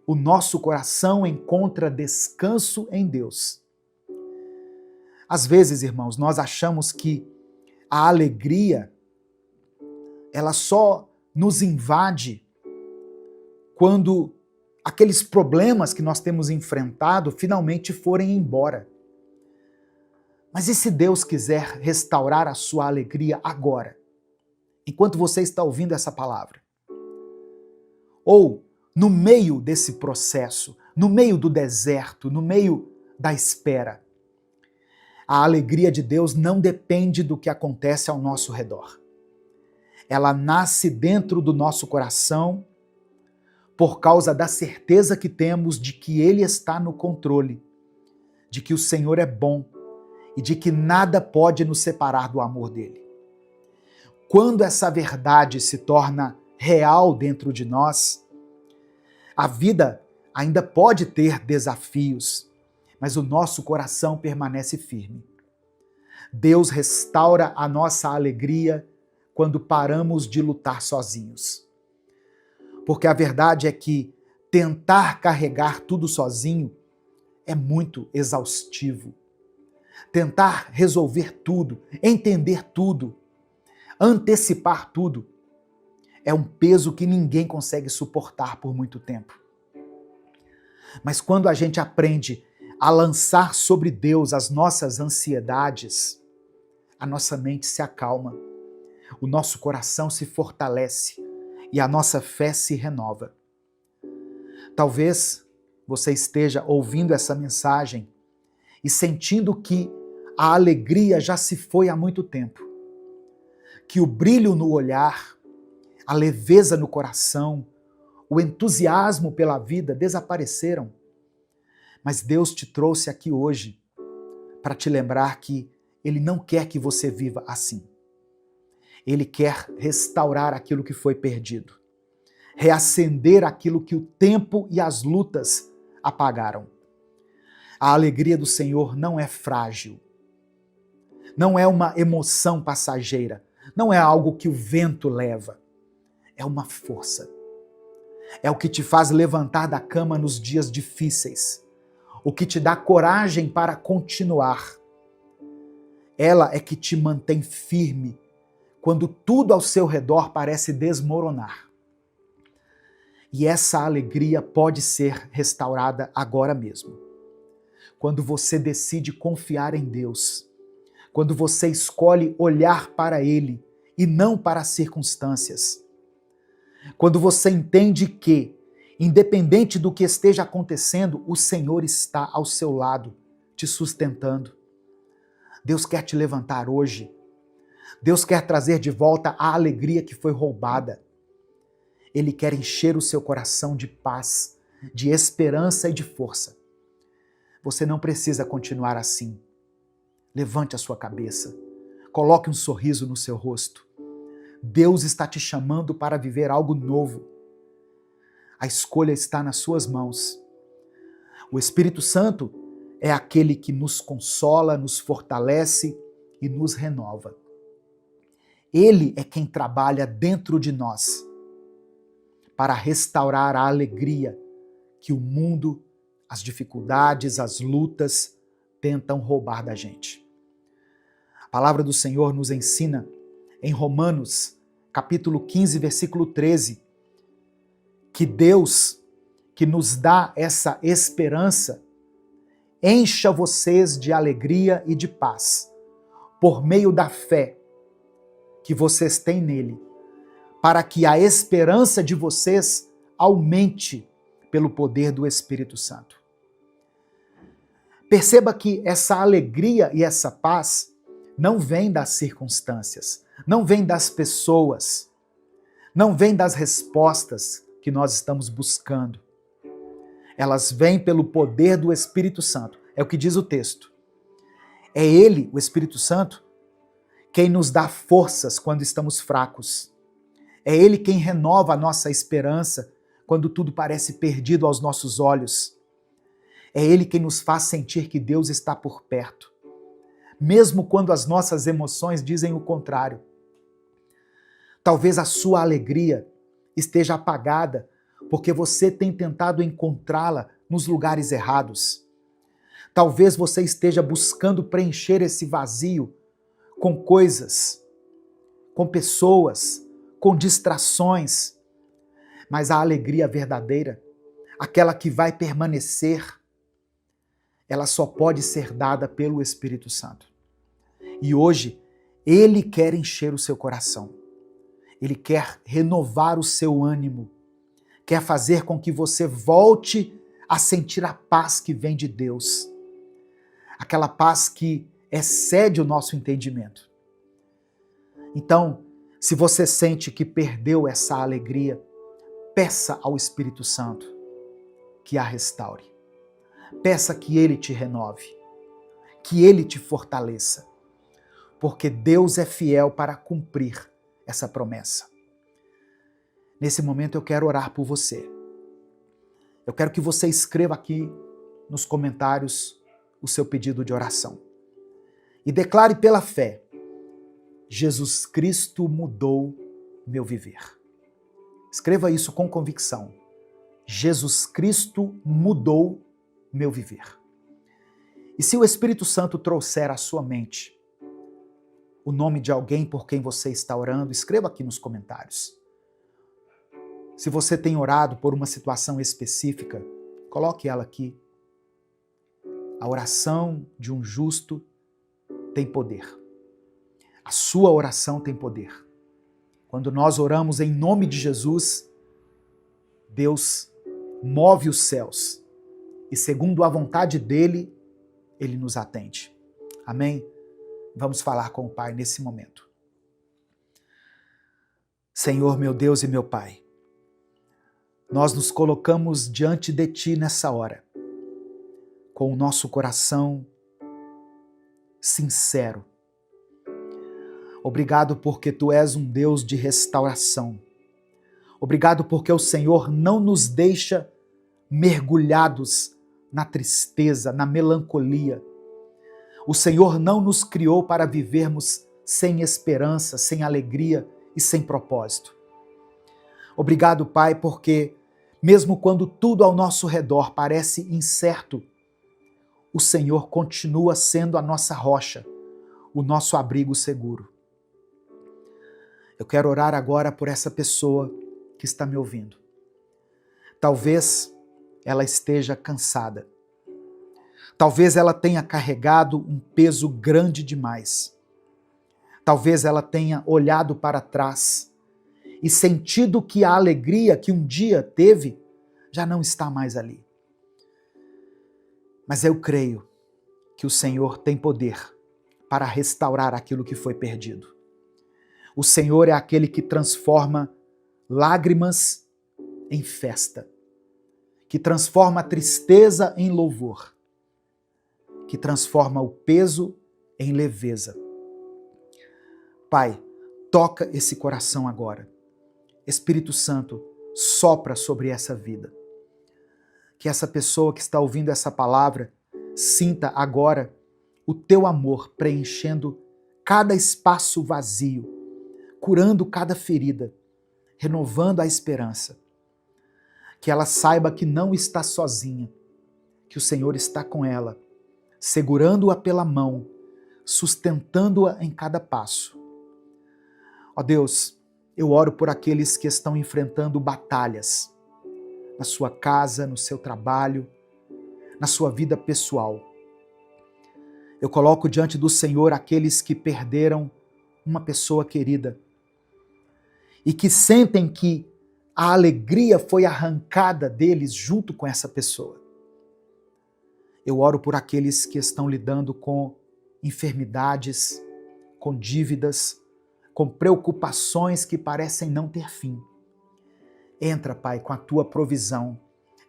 o nosso coração encontra descanso em Deus. Às vezes, irmãos, nós achamos que a alegria, ela só nos invade quando aqueles problemas que nós temos enfrentado finalmente forem embora. Mas e se Deus quiser restaurar a sua alegria agora, enquanto você está ouvindo essa palavra? Ou no meio desse processo, no meio do deserto, no meio da espera? A alegria de Deus não depende do que acontece ao nosso redor. Ela nasce dentro do nosso coração por causa da certeza que temos de que Ele está no controle, de que o Senhor é bom e de que nada pode nos separar do amor dele. Quando essa verdade se torna real dentro de nós, a vida ainda pode ter desafios, mas o nosso coração permanece firme. Deus restaura a nossa alegria quando paramos de lutar sozinhos. Porque a verdade é que tentar carregar tudo sozinho é muito exaustivo. Tentar resolver tudo, entender tudo, antecipar tudo, é um peso que ninguém consegue suportar por muito tempo. Mas quando a gente aprende a lançar sobre Deus as nossas ansiedades, a nossa mente se acalma, o nosso coração se fortalece e a nossa fé se renova. Talvez você esteja ouvindo essa mensagem e sentindo que a alegria já se foi há muito tempo, que o brilho no olhar, a leveza no coração, o entusiasmo pela vida desapareceram. Mas Deus te trouxe aqui hoje para te lembrar que Ele não quer que você viva assim. Ele quer restaurar aquilo que foi perdido, reacender aquilo que o tempo e as lutas apagaram. A alegria do Senhor não é frágil, não é uma emoção passageira, não é algo que o vento leva, é uma força. É o que te faz levantar da cama nos dias difíceis, o que te dá coragem para continuar. Ela é que te mantém firme quando tudo ao seu redor parece desmoronar. E essa alegria pode ser restaurada agora mesmo. Quando você decide confiar em Deus, quando você escolhe olhar para Ele e não para as circunstâncias, quando você entende que, independente do que esteja acontecendo, o Senhor está ao seu lado, te sustentando. Deus quer te levantar hoje. Deus quer trazer de volta a alegria que foi roubada. Ele quer encher o seu coração de paz, de esperança e de força. Você não precisa continuar assim. Levante a sua cabeça. Coloque um sorriso no seu rosto. Deus está te chamando para viver algo novo. A escolha está nas suas mãos. O Espírito Santo é aquele que nos consola, nos fortalece e nos renova. Ele é quem trabalha dentro de nós para restaurar a alegria que o mundo, as dificuldades, as lutas tentam roubar da gente. A palavra do Senhor nos ensina em Romanos, capítulo 15, versículo 13, que Deus, que nos dá essa esperança, encha vocês de alegria e de paz, por meio da fé que vocês têm nele, para que a esperança de vocês aumente pelo poder do Espírito Santo. Perceba que essa alegria e essa paz não vem das circunstâncias, não vem das pessoas, não vem das respostas que nós estamos buscando. Elas vêm pelo poder do Espírito Santo. É o que diz o texto. É Ele, o Espírito Santo, quem nos dá forças quando estamos fracos. É Ele quem renova a nossa esperança quando tudo parece perdido aos nossos olhos. É Ele quem nos faz sentir que Deus está por perto, mesmo quando as nossas emoções dizem o contrário. Talvez a sua alegria esteja apagada porque você tem tentado encontrá-la nos lugares errados. Talvez você esteja buscando preencher esse vazio com coisas, com pessoas, com distrações, mas a alegria verdadeira, aquela que vai permanecer, ela só pode ser dada pelo Espírito Santo. E hoje, Ele quer encher o seu coração. Ele quer renovar o seu ânimo. Quer fazer com que você volte a sentir a paz que vem de Deus. Aquela paz que excede o nosso entendimento. Então, se você sente que perdeu essa alegria, peça ao Espírito Santo que a restaure. Peça que Ele te renove, que Ele te fortaleça, porque Deus é fiel para cumprir essa promessa. Nesse momento eu quero orar por você. Eu quero que você escreva aqui nos comentários o seu pedido de oração. E declare pela fé: Jesus Cristo mudou meu viver. Escreva isso com convicção. Jesus Cristo mudou meu viver. E se o Espírito Santo trouxer à sua mente o nome de alguém por quem você está orando, escreva aqui nos comentários. Se você tem orado por uma situação específica, coloque ela aqui. A oração de um justo tem poder. A sua oração tem poder. Quando nós oramos em nome de Jesus, Deus move os céus e, segundo a vontade dele, ele nos atende. Amém? Vamos falar com o Pai nesse momento. Senhor, meu Deus e meu Pai, nós nos colocamos diante de Ti nessa hora, com o nosso coração sincero. Obrigado porque Tu és um Deus de restauração. Obrigado porque o Senhor não nos deixa mergulhados na tristeza, na melancolia. O Senhor não nos criou para vivermos sem esperança, sem alegria e sem propósito. Obrigado, Pai, porque mesmo quando tudo ao nosso redor parece incerto, o Senhor continua sendo a nossa rocha, o nosso abrigo seguro. Eu quero orar agora por essa pessoa que está me ouvindo. Talvez ela esteja cansada. Talvez ela tenha carregado um peso grande demais. Talvez ela tenha olhado para trás e sentido que a alegria que um dia teve já não está mais ali. Mas eu creio que o Senhor tem poder para restaurar aquilo que foi perdido. O Senhor é aquele que transforma lágrimas em festa, que transforma a tristeza em louvor, que transforma o peso em leveza. Pai, toca esse coração agora. Espírito Santo, sopra sobre essa vida. Que essa pessoa que está ouvindo essa palavra sinta agora o Teu amor preenchendo cada espaço vazio, curando cada ferida, renovando a esperança. Que ela saiba que não está sozinha, que o Senhor está com ela, segurando-a pela mão, sustentando-a em cada passo. Ó Deus, eu oro por aqueles que estão enfrentando batalhas na sua casa, no seu trabalho, na sua vida pessoal. Eu coloco diante do Senhor aqueles que perderam uma pessoa querida e que sentem que a alegria foi arrancada deles junto com essa pessoa. Eu oro por aqueles que estão lidando com enfermidades, com dívidas, com preocupações que parecem não ter fim. Entra, Pai, com a Tua provisão,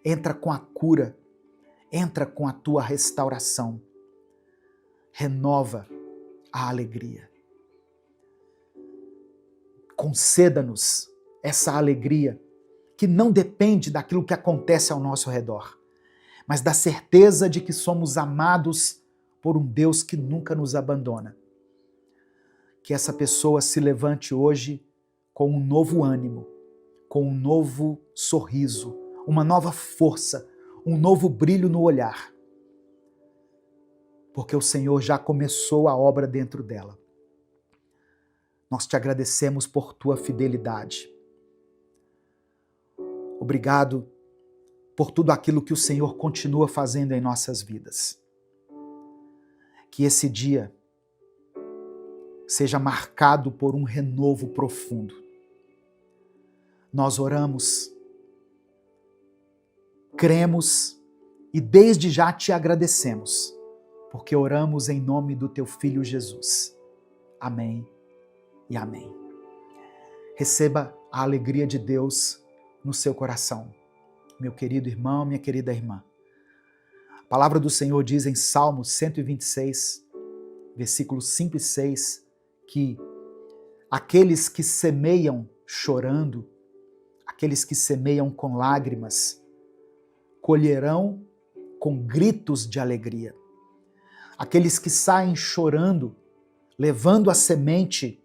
entra com a cura, entra com a Tua restauração. Renova a alegria. Conceda-nos essa alegria que não depende daquilo que acontece ao nosso redor, mas da certeza de que somos amados por um Deus que nunca nos abandona. Que essa pessoa se levante hoje com um novo ânimo, com um novo sorriso, uma nova força, um novo brilho no olhar. Porque o Senhor já começou a obra dentro dela. Nós te agradecemos por tua fidelidade. Obrigado por tudo aquilo que o Senhor continua fazendo em nossas vidas. Que esse dia seja marcado por um renovo profundo. Nós oramos, cremos e desde já te agradecemos, porque oramos em nome do teu Filho Jesus. Amém e amém. Receba a alegria de Deus no seu coração, meu querido irmão, minha querida irmã. A palavra do Senhor diz em Salmos 126, versículos 5 e 6, que aqueles que semeiam chorando, aqueles que semeiam com lágrimas, colherão com gritos de alegria. Aqueles que saem chorando, levando a semente,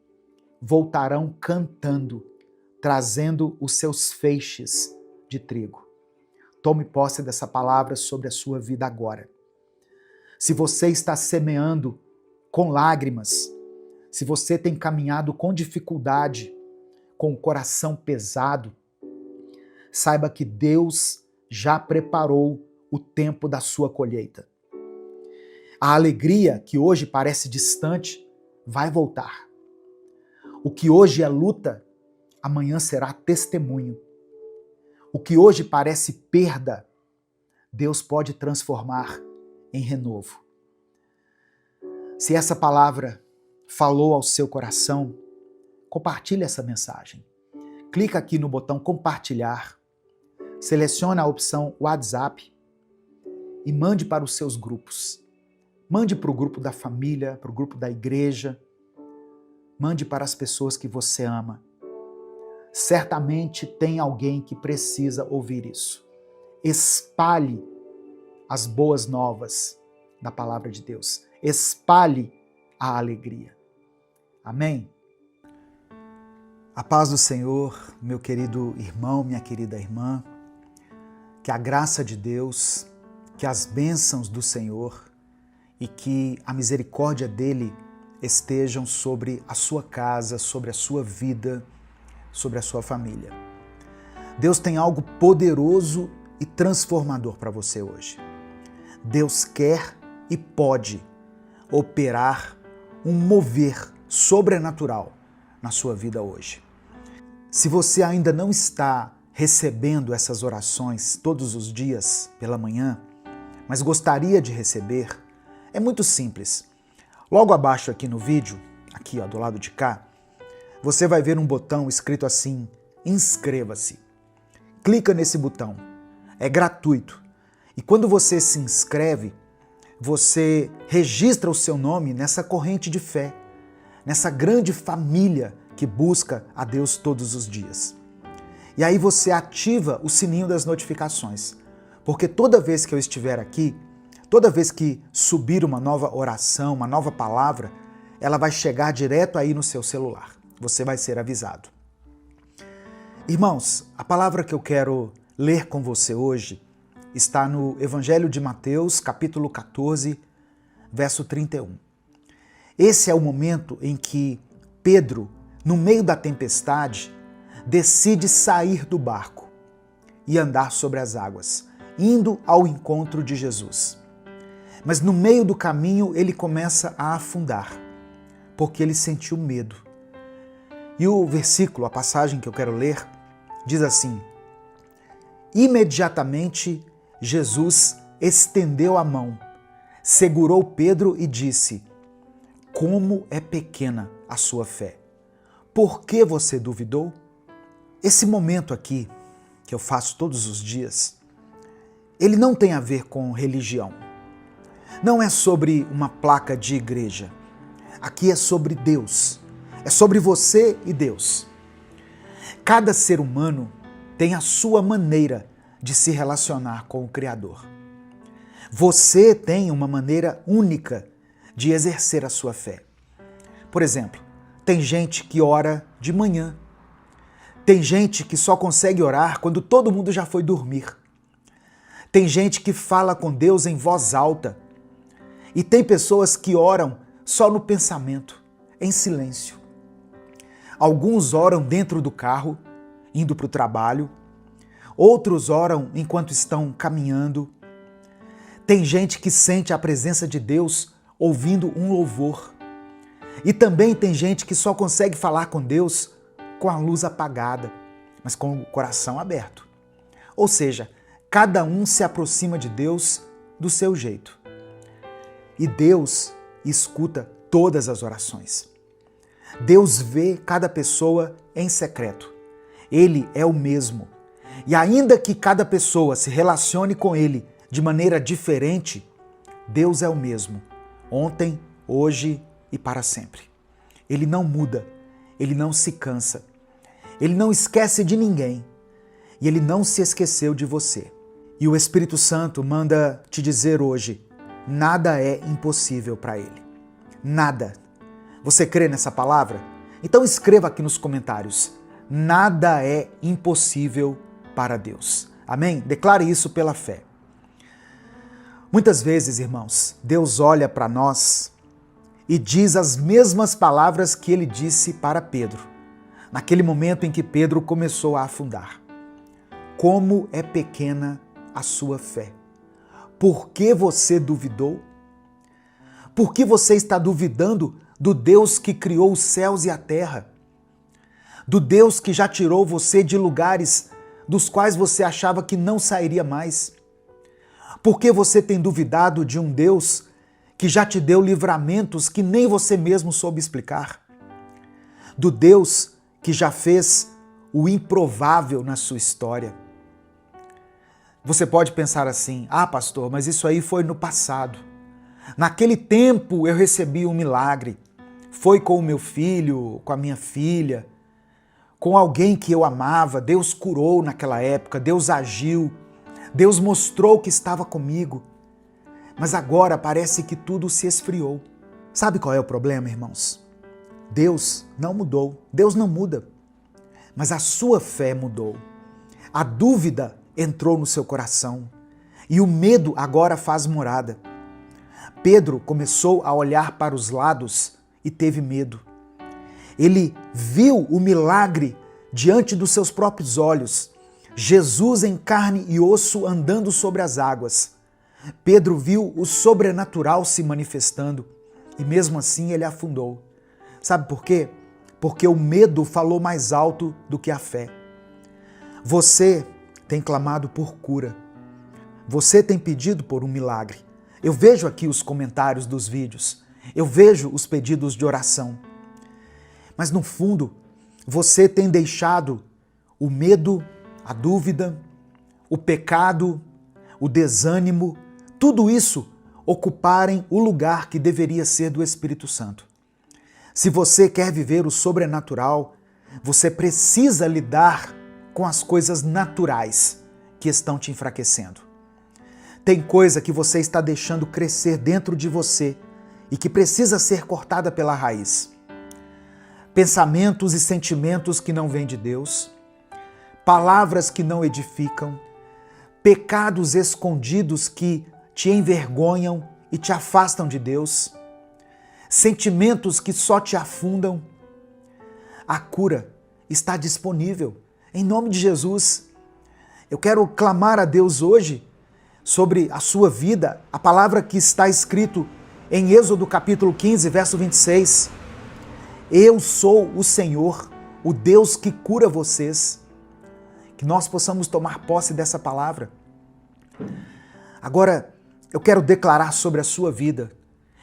voltarão cantando, trazendo os seus feixes de trigo. Tome posse dessa palavra sobre a sua vida agora. Se você está semeando com lágrimas, se você tem caminhado com dificuldade, com o coração pesado, saiba que Deus já preparou o tempo da sua colheita. A alegria que hoje parece distante vai voltar. O que hoje é luta, amanhã será testemunho. O que hoje parece perda, Deus pode transformar em renovo. Se essa palavra falou ao seu coração, compartilhe essa mensagem. Clica aqui no botão compartilhar, seleciona a opção WhatsApp e mande para os seus grupos. Mande para o grupo da família, para o grupo da igreja. Mande para as pessoas que você ama. Certamente tem alguém que precisa ouvir isso. Espalhe as boas novas da palavra de Deus. Espalhe a alegria. Amém? A paz do Senhor, meu querido irmão, minha querida irmã. Que a graça de Deus, que as bênçãos do Senhor e que a misericórdia dele estejam sobre a sua casa, sobre a sua vida, sobre a sua família. Deus tem algo poderoso e transformador para você hoje. Deus quer e pode operar um mover sobrenatural na sua vida hoje. Se você ainda não está recebendo essas orações todos os dias pela manhã, mas gostaria de receber, é muito simples. Logo abaixo aqui no vídeo, aqui ó, do lado de cá, você vai ver um botão escrito assim, inscreva-se. Clica nesse botão, é gratuito. E quando você se inscreve, você registra o seu nome nessa corrente de fé, nessa grande família que busca a Deus todos os dias. E aí você ativa o sininho das notificações, porque toda vez que eu estiver aqui, toda vez que subir uma nova oração, uma nova palavra, ela vai chegar direto aí no seu celular. Você vai ser avisado. Irmãos, a palavra que eu quero ler com você hoje está no Evangelho de Mateus, capítulo 14, verso 31. Esse é o momento em que Pedro, no meio da tempestade, decide sair do barco e andar sobre as águas, indo ao encontro de Jesus. Mas no meio do caminho ele começa a afundar, porque ele sentiu medo. E o versículo, a passagem que eu quero ler, diz assim: imediatamente Jesus estendeu a mão, segurou Pedro e disse: como é pequena a sua fé. Por que você duvidou? Esse momento aqui, que eu faço todos os dias, ele não tem a ver com religião. Não é sobre uma placa de igreja. Aqui é sobre Deus. É sobre você e Deus. Cada ser humano tem a sua maneira de se relacionar com o Criador. Você tem uma maneira única de exercer a sua fé. Por exemplo, tem gente que ora de manhã. Tem gente que só consegue orar quando todo mundo já foi dormir. Tem gente que fala com Deus em voz alta. E tem pessoas que oram só no pensamento, em silêncio. Alguns oram dentro do carro, indo para o trabalho. Outros oram enquanto estão caminhando. Tem gente que sente a presença de Deus ouvindo um louvor. E também tem gente que só consegue falar com Deus com a luz apagada, mas com o coração aberto. Ou seja, cada um se aproxima de Deus do seu jeito. E Deus escuta todas as orações. Deus vê cada pessoa em secreto. Ele é o mesmo. E ainda que cada pessoa se relacione com Ele de maneira diferente, Deus é o mesmo, ontem, hoje e para sempre. Ele não muda, Ele não se cansa, Ele não esquece de ninguém e Ele não se esqueceu de você. E o Espírito Santo manda te dizer hoje, nada é impossível para Ele. Nada. Você crê nessa palavra? Então escreva aqui nos comentários, nada é impossível para Deus. Amém? Declare isso pela fé. Muitas vezes, irmãos, Deus olha para nós e diz as mesmas palavras que Ele disse para Pedro, naquele momento em que Pedro começou a afundar. Como é pequena a sua fé. Por que você duvidou? Por que você está duvidando do Deus que criou os céus e a terra? Do Deus que já tirou você de lugares dos quais você achava que não sairia mais? Por que você tem duvidado de um Deus que já te deu livramentos que nem você mesmo soube explicar? Do Deus que já fez o improvável na sua história? Você pode pensar assim, pastor, mas isso aí foi no passado. Naquele tempo eu recebi um milagre. Foi com o meu filho, com a minha filha, com alguém que eu amava. Deus curou naquela época, Deus agiu. Deus mostrou que estava comigo, mas agora parece que tudo se esfriou. Sabe qual é o problema, irmãos? Deus não mudou, Deus não muda, mas a sua fé mudou. A dúvida entrou no seu coração e o medo agora faz morada. Pedro começou a olhar para os lados e teve medo. Ele viu o milagre diante dos seus próprios olhos. Jesus em carne e osso andando sobre as águas. Pedro viu o sobrenatural se manifestando e mesmo assim ele afundou. Sabe por quê? Porque o medo falou mais alto do que a fé. Você tem clamado por cura. Você tem pedido por um milagre. Eu vejo aqui os comentários dos vídeos. Eu vejo os pedidos de oração. Mas no fundo, você tem deixado o medo, a dúvida, o pecado, o desânimo, tudo isso ocuparem o lugar que deveria ser do Espírito Santo. Se você quer viver o sobrenatural, você precisa lidar com as coisas naturais que estão te enfraquecendo. Tem coisa que você está deixando crescer dentro de você e que precisa ser cortada pela raiz. Pensamentos e sentimentos que não vêm de Deus, palavras que não edificam, pecados escondidos que te envergonham e te afastam de Deus, sentimentos que só te afundam. A cura está disponível, em nome de Jesus. Eu quero clamar a Deus hoje sobre a sua vida, a palavra que está escrito em Êxodo capítulo 15, verso 26. Eu sou o Senhor, o Deus que cura vocês. Que nós possamos tomar posse dessa palavra. Agora, eu quero declarar sobre a sua vida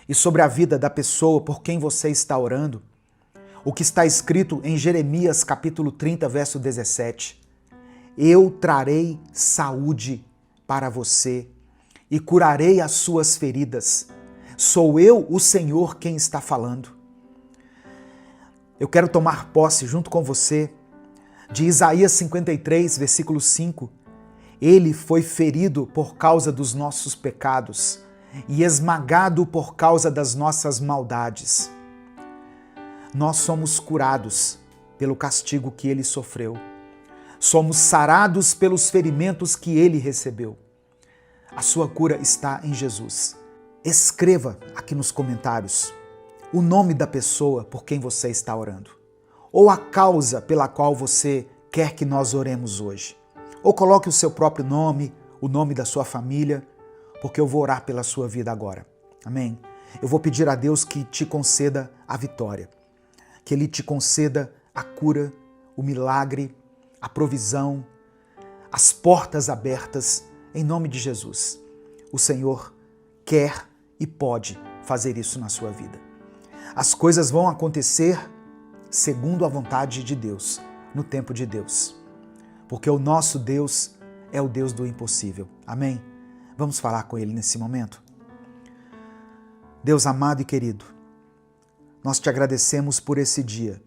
e sobre a vida da pessoa por quem você está orando o que está escrito em Jeremias capítulo 30, verso 17. Eu trarei saúde para você e curarei as suas feridas. Sou eu, o Senhor, quem está falando. Eu quero tomar posse junto com você de Isaías 53, versículo 5. Ele foi ferido por causa dos nossos pecados e esmagado por causa das nossas maldades. Nós somos curados pelo castigo que ele sofreu. Somos sarados pelos ferimentos que ele recebeu. A sua cura está em Jesus. Escreva aqui nos comentários o nome da pessoa por quem você está orando. ou a causa pela qual você quer que nós oremos hoje. Ou coloque o seu próprio nome, o nome da sua família, porque eu vou orar pela sua vida agora. Amém? Eu vou pedir a Deus que te conceda a vitória, que Ele te conceda a cura, o milagre, a provisão, as portas abertas, em nome de Jesus. O Senhor quer e pode fazer isso na sua vida. As coisas vão acontecer segundo a vontade de Deus, no tempo de Deus. Porque o nosso Deus é o Deus do impossível. Amém? Vamos falar com Ele nesse momento? Deus amado e querido, nós te agradecemos por esse dia.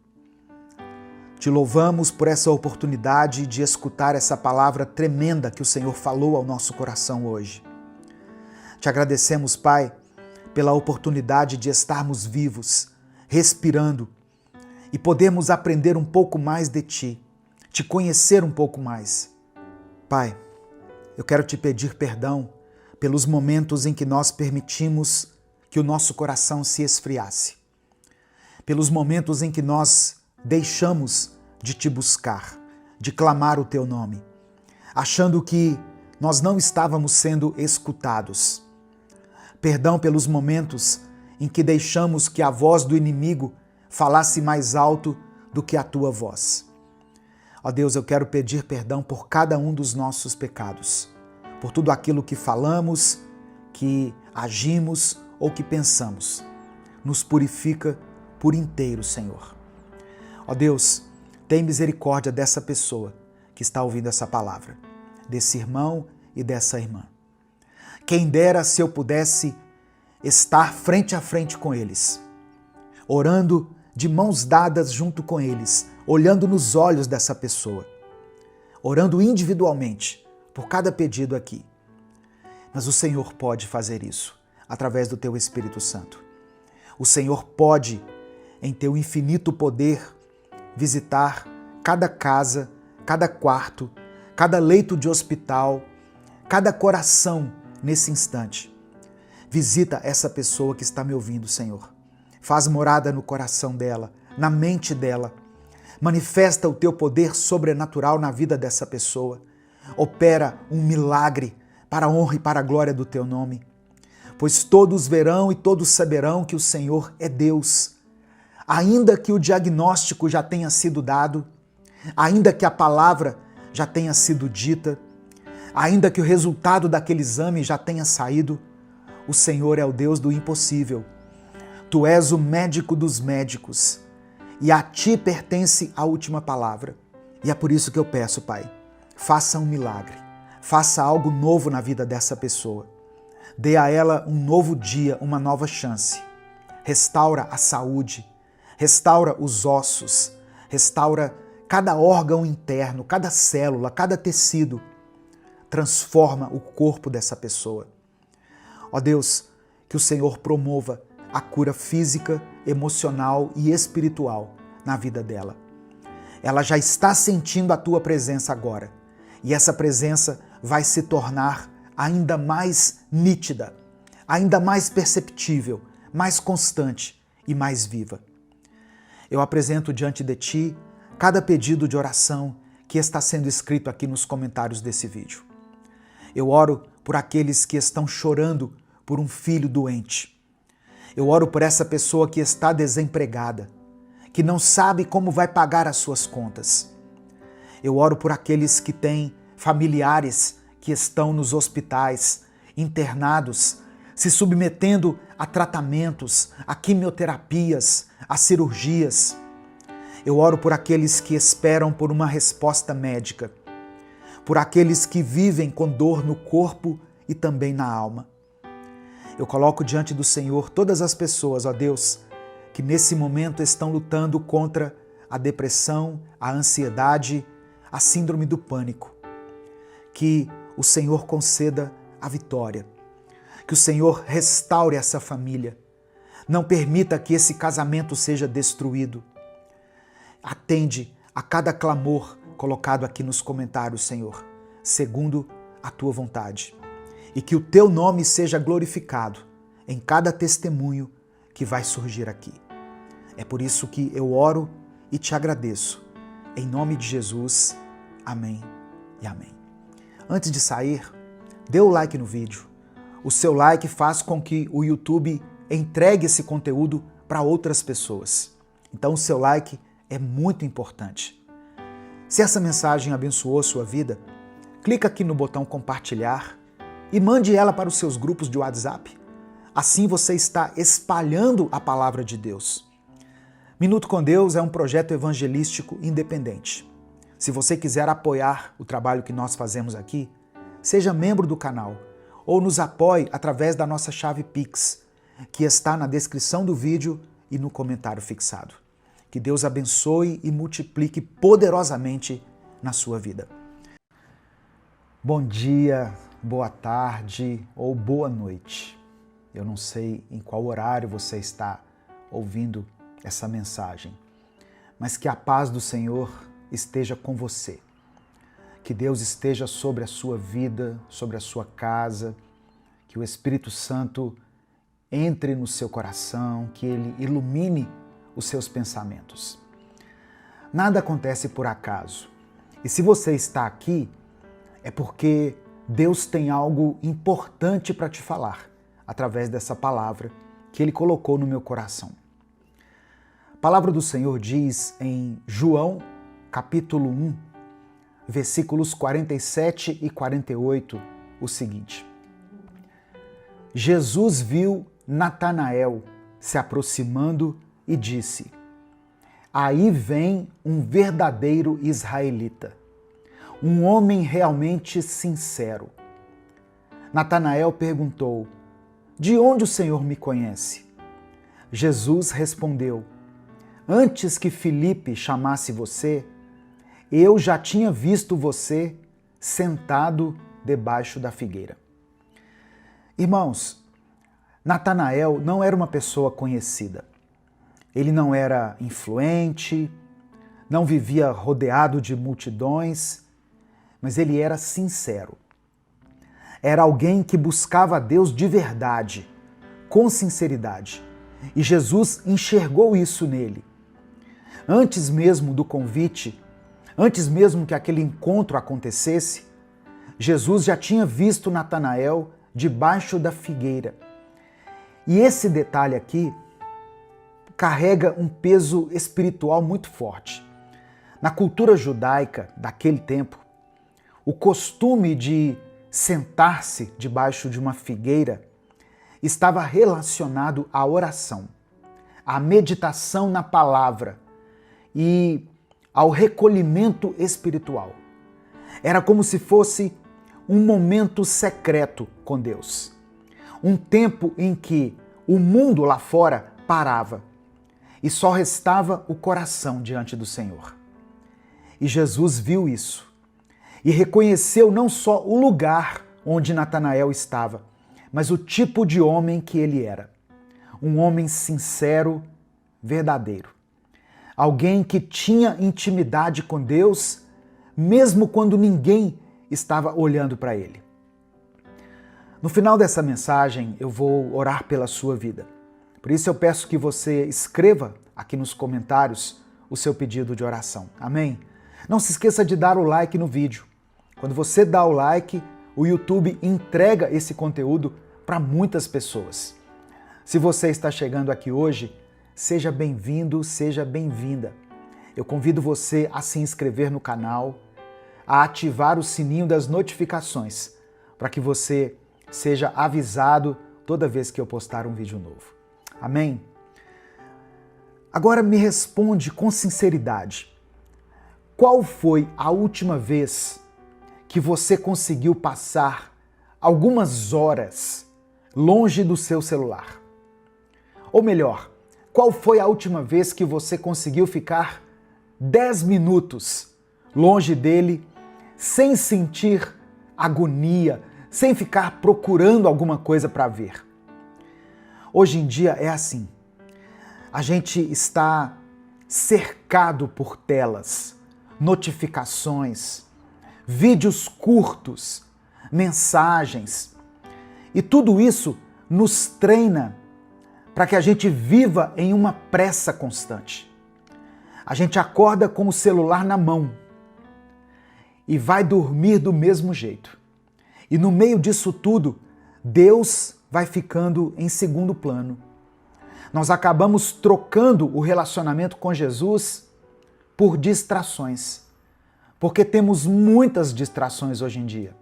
Te louvamos por essa oportunidade de escutar essa palavra tremenda que o Senhor falou ao nosso coração hoje. Te agradecemos, Pai, pela oportunidade de estarmos vivos, respirando e podermos aprender um pouco mais de Ti, te conhecer um pouco mais. Pai, eu quero te pedir perdão pelos momentos em que nós permitimos que o nosso coração se esfriasse, pelos momentos em que nós deixamos de te buscar, de clamar o teu nome, achando que nós não estávamos sendo escutados. Perdão pelos momentos em que deixamos que a voz do inimigo falasse mais alto do que a tua voz. Ó Deus, eu quero pedir perdão por cada um dos nossos pecados, por tudo aquilo que falamos, que agimos ou que pensamos. Nos purifica por inteiro, Senhor. Ó Deus, tem misericórdia dessa pessoa que está ouvindo essa palavra, desse irmão e dessa irmã. Quem dera se eu pudesse estar frente a frente com eles, orando de mãos dadas junto com eles, olhando nos olhos dessa pessoa, orando individualmente por cada pedido aqui. Mas o Senhor pode fazer isso através do teu Espírito Santo. O Senhor pode, em teu infinito poder, visitar cada casa, cada quarto, cada leito de hospital, cada coração nesse instante. Visita essa pessoa que está me ouvindo, Senhor. Faz morada no coração dela, na mente dela. Manifesta o teu poder sobrenatural na vida dessa pessoa. Opera um milagre para a honra e para a glória do teu nome. Pois todos verão e todos saberão que o Senhor é Deus. Ainda que o diagnóstico já tenha sido dado, ainda que a palavra já tenha sido dita, ainda que o resultado daquele exame já tenha saído, o Senhor é o Deus do impossível. Tu és o médico dos médicos e a ti pertence a última palavra. E é por isso que eu peço, Pai, faça um milagre, faça algo novo na vida dessa pessoa. Dê a ela um novo dia, uma nova chance. Restaura a saúde, restaura os ossos, restaura cada órgão interno, cada célula, cada tecido. Transforma o corpo dessa pessoa. Ó Deus, que o Senhor promova a cura física, emocional e espiritual na vida dela. Ela já está sentindo a tua presença agora. E essa presença vai se tornar ainda mais nítida, ainda mais perceptível, mais constante e mais viva. Eu apresento diante de ti cada pedido de oração que está sendo escrito aqui nos comentários desse vídeo. Eu oro por aqueles que estão chorando por um filho doente. Eu oro por essa pessoa que está desempregada, que não sabe como vai pagar as suas contas. Eu oro por aqueles que têm familiares que estão nos hospitais, internados, se submetendo a tratamentos, a quimioterapias, a cirurgias. Eu oro por aqueles que esperam por uma resposta médica, por aqueles que vivem com dor no corpo e também na alma. Eu coloco diante do Senhor todas as pessoas, ó Deus, que nesse momento estão lutando contra a depressão, a ansiedade, a síndrome do pânico. Que o Senhor conceda a vitória, que o Senhor restaure essa família, não permita que esse casamento seja destruído. Atende a cada clamor colocado aqui nos comentários, Senhor, segundo a tua vontade. E que o teu nome seja glorificado em cada testemunho que vai surgir aqui. É por isso que eu oro e te agradeço. Em nome de Jesus, amém e amém. Antes de sair, dê o like no vídeo. O seu like faz com que o YouTube entregue esse conteúdo para outras pessoas. Então o seu like é muito importante. Se essa mensagem abençoou sua vida, clica aqui no botão compartilhar e mande ela para os seus grupos de WhatsApp. Assim você está espalhando a palavra de Deus. Minuto com Deus é um projeto evangelístico independente. Se você quiser apoiar o trabalho que nós fazemos aqui, seja membro do canal ou nos apoie através da nossa chave Pix, que está na descrição do vídeo e no comentário fixado. Que Deus abençoe e multiplique poderosamente na sua vida. Bom dia, boa tarde ou boa noite. Eu não sei em qual horário você está ouvindo essa mensagem, mas que a paz do Senhor esteja com você. Que Deus esteja sobre a sua vida, sobre a sua casa, que o Espírito Santo entre no seu coração, que Ele ilumine os seus pensamentos. Nada acontece por acaso. E se você está aqui, é porque Deus tem algo importante para te falar através dessa palavra que Ele colocou no meu coração. A palavra do Senhor diz em João, capítulo 1, versículos 47 e 48, o seguinte: Jesus viu Natanael se aproximando e disse: aí vem um verdadeiro israelita, um homem realmente sincero. Natanael perguntou: de onde o Senhor me conhece? Jesus respondeu: antes que Filipe chamasse você, eu já tinha visto você sentado debaixo da figueira. Irmãos, Natanael não era uma pessoa conhecida. Ele não era influente, não vivia rodeado de multidões, mas ele era sincero. Era alguém que buscava a Deus de verdade, com sinceridade. E Jesus enxergou isso nele. Antes mesmo do convite, antes mesmo que aquele encontro acontecesse, Jesus já tinha visto Natanael debaixo da figueira. E esse detalhe aqui carrega um peso espiritual muito forte. Na cultura judaica daquele tempo, o costume de sentar-se debaixo de uma figueira estava relacionado à oração, à meditação na palavra e ao recolhimento espiritual. Era como se fosse um momento secreto com Deus. Um tempo em que o mundo lá fora parava e só restava o coração diante do Senhor. E Jesus viu isso e reconheceu não só o lugar onde Natanael estava, mas o tipo de homem que ele era. Um homem sincero, verdadeiro. Alguém que tinha intimidade com Deus, mesmo quando ninguém estava olhando para ele. No final dessa mensagem, eu vou orar pela sua vida. Por isso eu peço que você escreva aqui nos comentários o seu pedido de oração. Amém? Não se esqueça de dar o like no vídeo. Quando você dá o like, o YouTube entrega esse conteúdo para muitas pessoas. Se você está chegando aqui hoje, seja bem-vindo, seja bem-vinda. Eu convido você a se inscrever no canal, a ativar o sininho das notificações, para que você seja avisado toda vez que eu postar um vídeo novo. Amém? Agora me responde com sinceridade. Qual foi a última vez que você conseguiu passar algumas horas longe do seu celular? Ou melhor, qual foi a última vez que você conseguiu ficar 10 minutos longe dele sem sentir agonia, sem ficar procurando alguma coisa para ver? Hoje em dia é assim. A gente está cercado por telas, notificações, vídeos curtos, mensagens. E tudo isso nos treina para que a gente viva em uma pressa constante. A gente acorda com o celular na mão e vai dormir do mesmo jeito. E no meio disso tudo, Deus vai ficando em segundo plano. Nós acabamos trocando o relacionamento com Jesus por distrações, porque temos muitas distrações hoje em dia.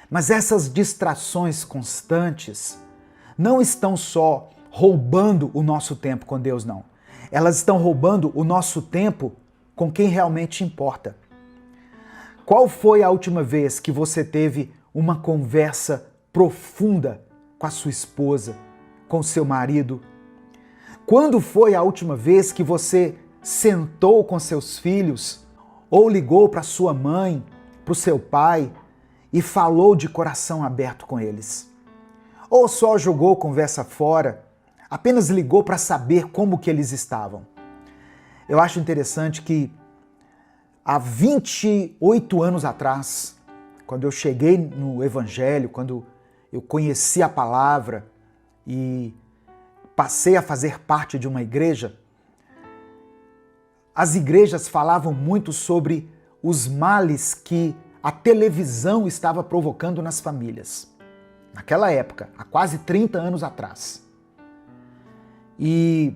Mas essas distrações constantes não estão só roubando o nosso tempo com Deus, não. Elas estão roubando o nosso tempo com quem realmente importa. Qual foi a última vez que você teve uma conversa profunda com a sua esposa, com o seu marido? Quando foi a última vez que você sentou com seus filhos ou ligou para sua mãe, para o seu pai e falou de coração aberto com eles? Ou só jogou conversa fora, apenas ligou para saber como que eles estavam? Eu acho interessante que há 28 anos atrás, quando eu cheguei no Evangelho, quando eu conheci a palavra e passei a fazer parte de uma igreja, as igrejas falavam muito sobre os males que a televisão estava provocando nas famílias. Naquela época, há quase 30 anos atrás. E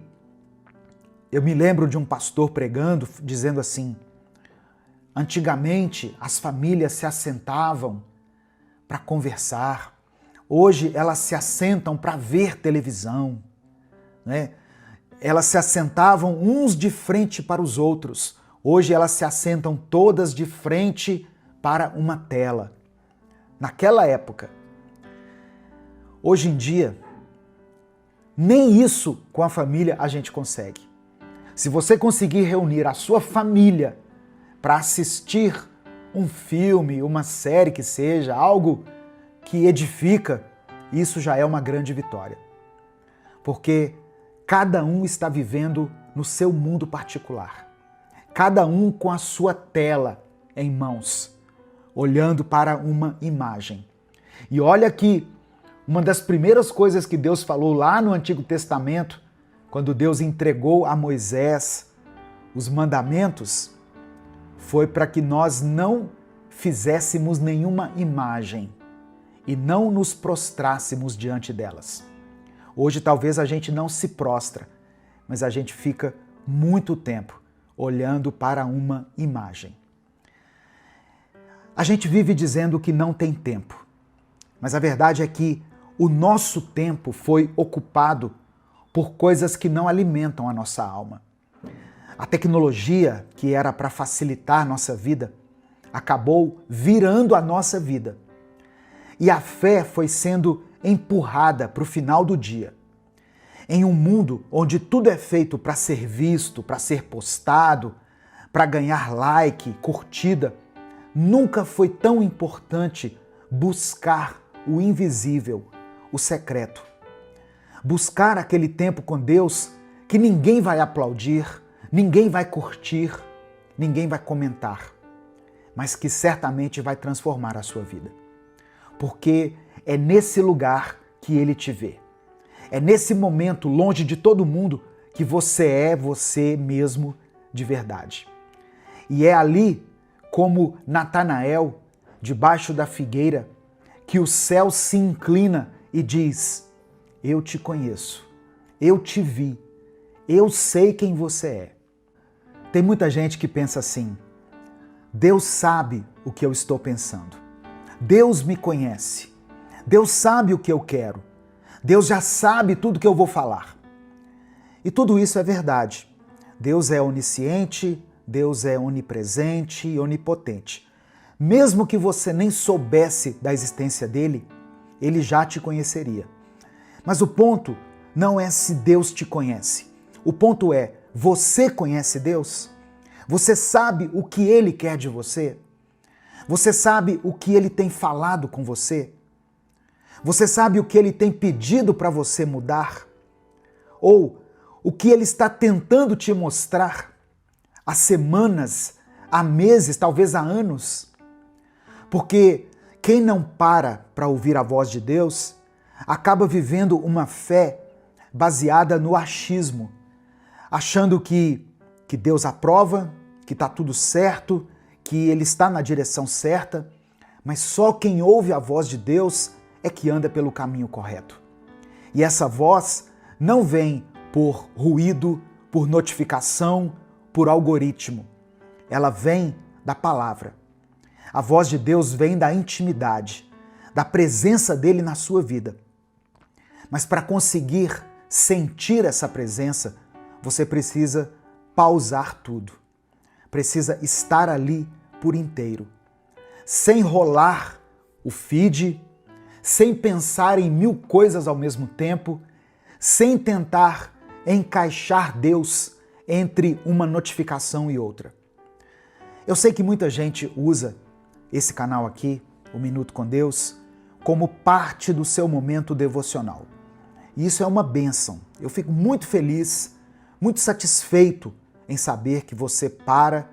eu me lembro de um pastor pregando, dizendo assim: antigamente as famílias se assentavam para conversar, hoje elas se assentam para ver televisão, né? Elas se assentavam uns de frente para os outros, hoje elas se assentam todas de frente para uma tela. Naquela época. Hoje em dia, nem isso com a família a gente consegue. Se você conseguir reunir a sua família para assistir um filme, uma série que seja, algo que edifica, isso já é uma grande vitória. Porque cada um está vivendo no seu mundo particular. Cada um com a sua tela em mãos, olhando para uma imagem. E olha que uma das primeiras coisas que Deus falou lá no Antigo Testamento, quando Deus entregou a Moisés os mandamentos, foi para que nós não fizéssemos nenhuma imagem e não nos prostrássemos diante delas. Hoje talvez a gente não se prostra, mas a gente fica muito tempo olhando para uma imagem. A gente vive dizendo que não tem tempo, mas a verdade é que o nosso tempo foi ocupado por coisas que não alimentam a nossa alma. A tecnologia, que era para facilitar a nossa vida, acabou virando a nossa vida. E a fé foi sendo empurrada para o final do dia. Em um mundo onde tudo é feito para ser visto, para ser postado, para ganhar like, curtida, nunca foi tão importante buscar o invisível, o secreto. Buscar aquele tempo com Deus que ninguém vai aplaudir, ninguém vai curtir, ninguém vai comentar, mas que certamente vai transformar a sua vida. Porque é nesse lugar que Ele te vê. É nesse momento, longe de todo mundo, que você é você mesmo de verdade. E é ali, como Natanael, debaixo da figueira, que o céu se inclina e diz: eu te conheço, eu te vi, eu sei quem você é. Tem muita gente que pensa assim: Deus sabe o que eu estou pensando, Deus me conhece, Deus sabe o que eu quero, Deus já sabe tudo que eu vou falar. E tudo isso é verdade. Deus é onisciente, Deus é onipresente e onipotente. Mesmo que você nem soubesse da existência dele, ele já te conheceria. Mas o ponto não é se Deus te conhece. O ponto é, você conhece Deus? Você sabe o que ele quer de você? Você sabe o que ele tem falado com você? Você sabe o que ele tem pedido para você mudar? Ou o que ele está tentando te mostrar há semanas, há meses, talvez há anos? Porque quem não para ouvir a voz de Deus acaba vivendo uma fé baseada no achismo, achando que que Deus aprova, que está tudo certo, que Ele está na direção certa, mas só quem ouve a voz de Deus é que anda pelo caminho correto. E essa voz não vem por ruído, por notificação, por algoritmo. Ela vem da palavra. A voz de Deus vem da intimidade, da presença dele na sua vida. Mas para conseguir sentir essa presença, você precisa pausar tudo. Precisa estar ali por inteiro, sem rolar o feed, sem pensar em 1000 coisas ao mesmo tempo, sem tentar encaixar Deus entre uma notificação e outra. Eu sei que muita gente usa esse canal aqui, o Minuto com Deus, como parte do seu momento devocional. E isso é uma bênção. Eu fico muito feliz, muito satisfeito em saber que você para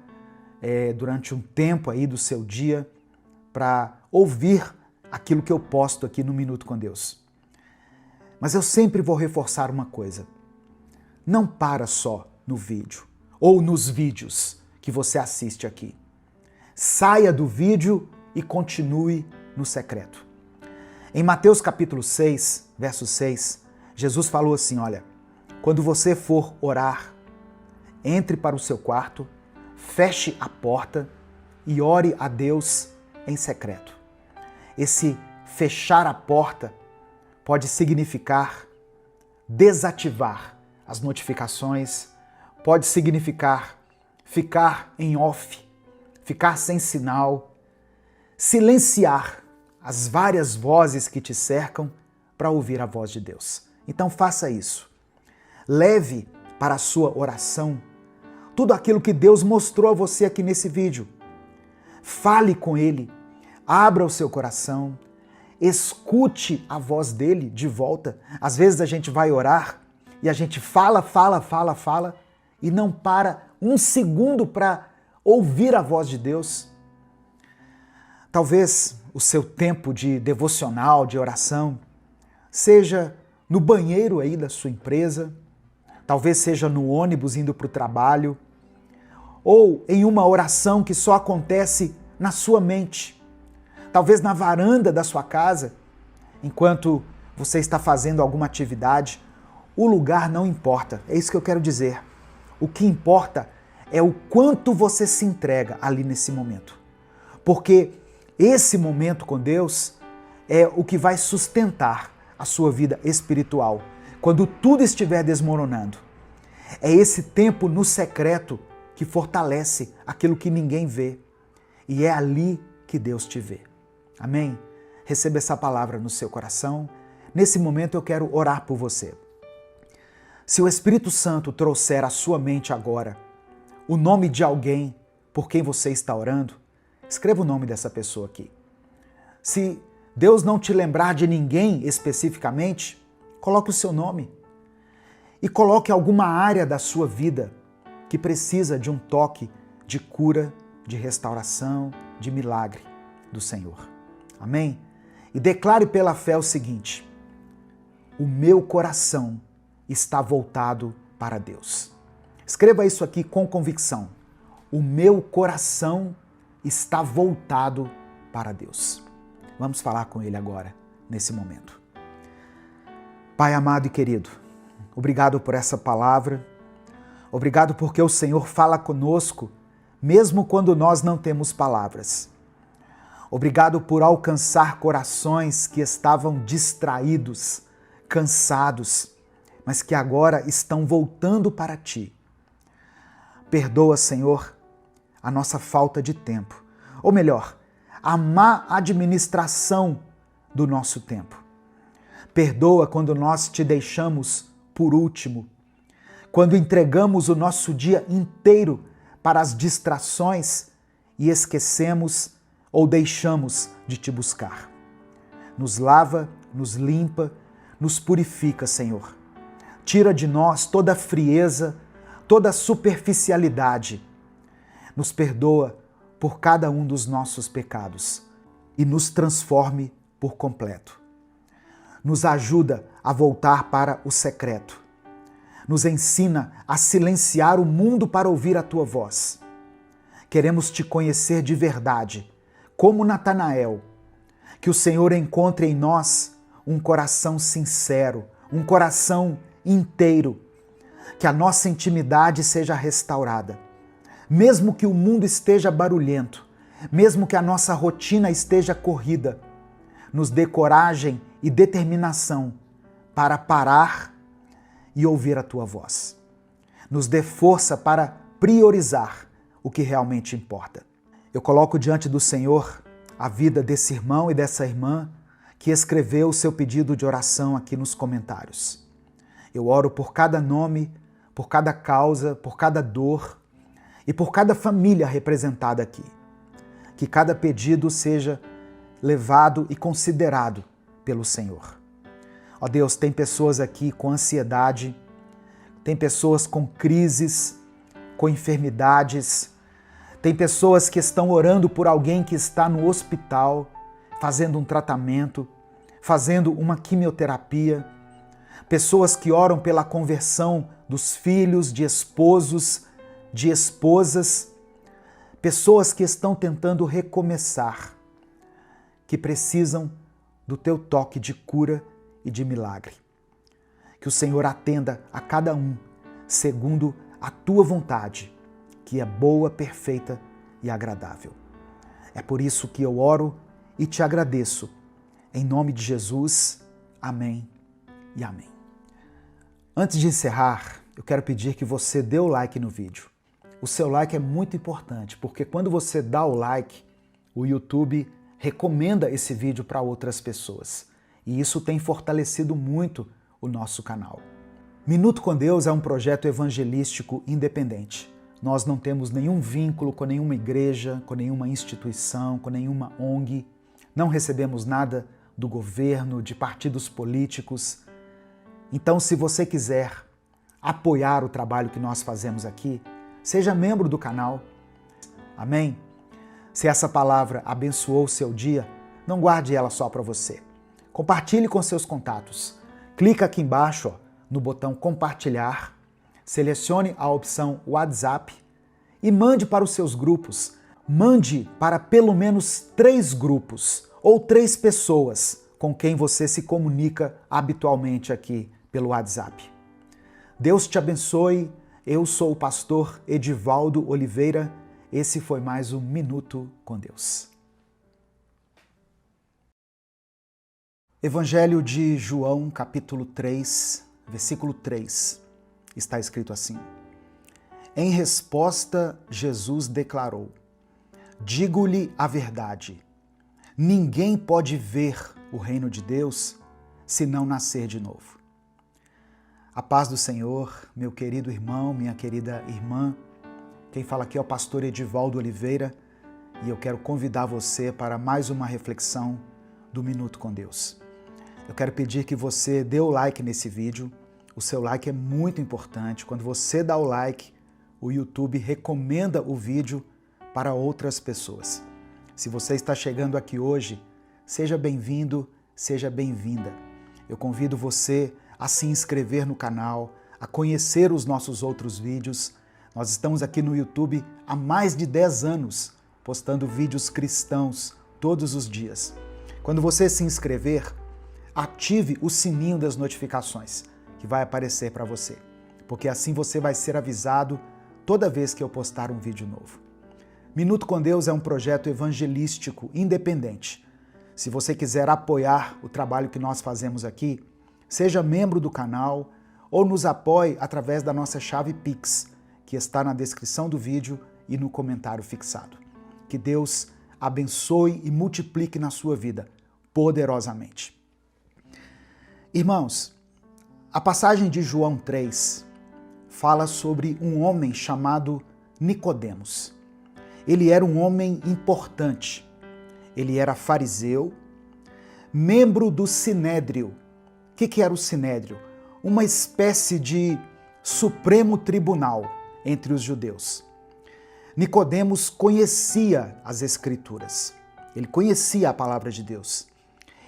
durante um tempo aí do seu dia para ouvir aquilo que eu posto aqui no Minuto com Deus. Mas eu sempre vou reforçar uma coisa. Não para só no vídeo ou nos vídeos que você assiste aqui. Saia do vídeo e continue no secreto. Em Mateus capítulo 6, verso 6, Jesus falou assim, olha, quando você for orar, entre para o seu quarto, feche a porta e ore a Deus em secreto. Esse fechar a porta pode significar desativar as notificações, pode significar ficar em off, ficar sem sinal, silenciar as várias vozes que te cercam para ouvir a voz de Deus. Então faça isso. Leve para a sua oração tudo aquilo que Deus mostrou a você aqui nesse vídeo. Fale com Ele, abra o seu coração, escute a voz dele de volta. Às vezes a gente vai orar e a gente fala e não para um segundo para ouvir a voz de Deus. Talvez o seu tempo de devocional, de oração, seja no banheiro aí da sua empresa, talvez seja no ônibus indo para o trabalho, ou em uma oração que só acontece na sua mente, talvez na varanda da sua casa, enquanto você está fazendo alguma atividade. O lugar não importa, é isso que eu quero dizer. O que importa é o quanto você se entrega ali nesse momento. Porque esse momento com Deus é o que vai sustentar a sua vida espiritual. Quando tudo estiver desmoronando, é esse tempo no secreto que fortalece aquilo que ninguém vê. E é ali que Deus te vê. Amém? Receba essa palavra no seu coração. Nesse momento eu quero orar por você. Se o Espírito Santo trouxer à sua mente agora o nome de alguém por quem você está orando, escreva o nome dessa pessoa aqui. Se Deus não te lembrar de ninguém especificamente, coloque o seu nome. E coloque alguma área da sua vida que precisa de um toque de cura, de restauração, de milagre do Senhor. Amém? E declare pela fé o seguinte: o meu coração está voltado para Deus. Escreva isso aqui com convicção. O meu coração está voltado para Deus. Vamos falar com Ele agora, nesse momento. Pai amado e querido, obrigado por essa palavra. Obrigado porque o Senhor fala conosco, mesmo quando nós não temos palavras. Obrigado por alcançar corações que estavam distraídos, cansados, mas que agora estão voltando para Ti. Perdoa, Senhor, a nossa falta de tempo, ou melhor, a má administração do nosso tempo. Perdoa quando nós Te deixamos por último, quando entregamos o nosso dia inteiro para as distrações e esquecemos ou deixamos de Te buscar. Nos lava, nos limpa, nos purifica, Senhor. Tira de nós toda a frieza, toda a superficialidade. Nos perdoa por cada um dos nossos pecados e nos transforme por completo. Nos ajuda a voltar para o secreto, Nos ensina a silenciar o mundo para ouvir a tua voz. Queremos te conhecer de verdade, como Natanael. Que o Senhor encontre em nós um coração sincero, um coração inteiro. Que a nossa intimidade seja restaurada. Mesmo que o mundo esteja barulhento, mesmo que a nossa rotina esteja corrida, nos dê coragem e determinação para parar e ouvir a tua voz. Nos dê força para priorizar o que realmente importa. Eu coloco diante do Senhor a vida desse irmão e dessa irmã que escreveu o seu pedido de oração aqui nos comentários. Eu oro por cada nome, por cada causa, por cada dor e por cada família representada aqui. Que cada pedido seja levado e considerado pelo Senhor. Ó Deus, tem pessoas aqui com ansiedade, tem pessoas com crises, com enfermidades, tem pessoas que estão orando por alguém que está no hospital, fazendo um tratamento, fazendo uma quimioterapia, pessoas que oram pela conversão dos filhos, de esposos, de esposas, pessoas que estão tentando recomeçar, que precisam do teu toque de cura e de milagre. Que o Senhor atenda a cada um segundo a tua vontade, que é boa, perfeita e agradável. É por isso que eu oro e te agradeço. Em nome de Jesus, amém e amém. Antes de encerrar, eu quero pedir que você dê o like no vídeo. O seu like é muito importante, porque quando você dá o like, o YouTube recomenda esse vídeo para outras pessoas. E isso tem fortalecido muito o nosso canal. Minuto com Deus é um projeto evangelístico independente. Nós não temos nenhum vínculo com nenhuma igreja, com nenhuma instituição, com nenhuma ONG. Não recebemos nada do governo, de partidos políticos. Então, se você quiser apoiar o trabalho que nós fazemos aqui, seja membro do canal. Amém? Se essa palavra abençoou o seu dia, não guarde ela só para você. Compartilhe com seus contatos. Clica aqui embaixo no botão compartilhar, selecione a opção WhatsApp e mande para os seus grupos. Mande para pelo menos 3 grupos ou 3 pessoas com quem você se comunica habitualmente aqui pelo WhatsApp. Deus te abençoe. Eu sou o pastor Edivaldo Oliveira. Esse foi mais um Minuto com Deus. Evangelho de João, capítulo 3, versículo 3, está escrito assim: Em resposta, Jesus declarou: Digo-lhe a verdade, ninguém pode ver o reino de Deus se não nascer de novo. A paz do Senhor, meu querido irmão, minha querida irmã. Quem fala aqui é o pastor Edivaldo Oliveira e eu quero convidar você para mais uma reflexão do Minuto com Deus. Eu quero pedir que você dê o like nesse vídeo. O seu like é muito importante. Quando você dá o like, o YouTube recomenda o vídeo para outras pessoas. Se você está chegando aqui hoje, seja bem-vindo, seja bem-vinda. Eu convido você a se inscrever no canal, a conhecer os nossos outros vídeos. Nós estamos aqui no YouTube há mais de 10 anos, postando vídeos cristãos todos os dias. Quando você se inscrever, ative o sininho das notificações, que vai aparecer para você, porque assim você vai ser avisado toda vez que eu postar um vídeo novo. Minuto com Deus é um projeto evangelístico independente. Se você quiser apoiar o trabalho que nós fazemos aqui, seja membro do canal ou nos apoie através da nossa chave Pix, que está na descrição do vídeo e no comentário fixado. Que Deus abençoe e multiplique na sua vida poderosamente. Irmãos, a passagem de João 3 fala sobre um homem chamado Nicodemos. Ele era um homem importante. Ele era fariseu, membro do Sinédrio. O que era o Sinédrio? Uma espécie de Supremo Tribunal entre os judeus. Nicodemos conhecia as Escrituras. Ele conhecia a palavra de Deus.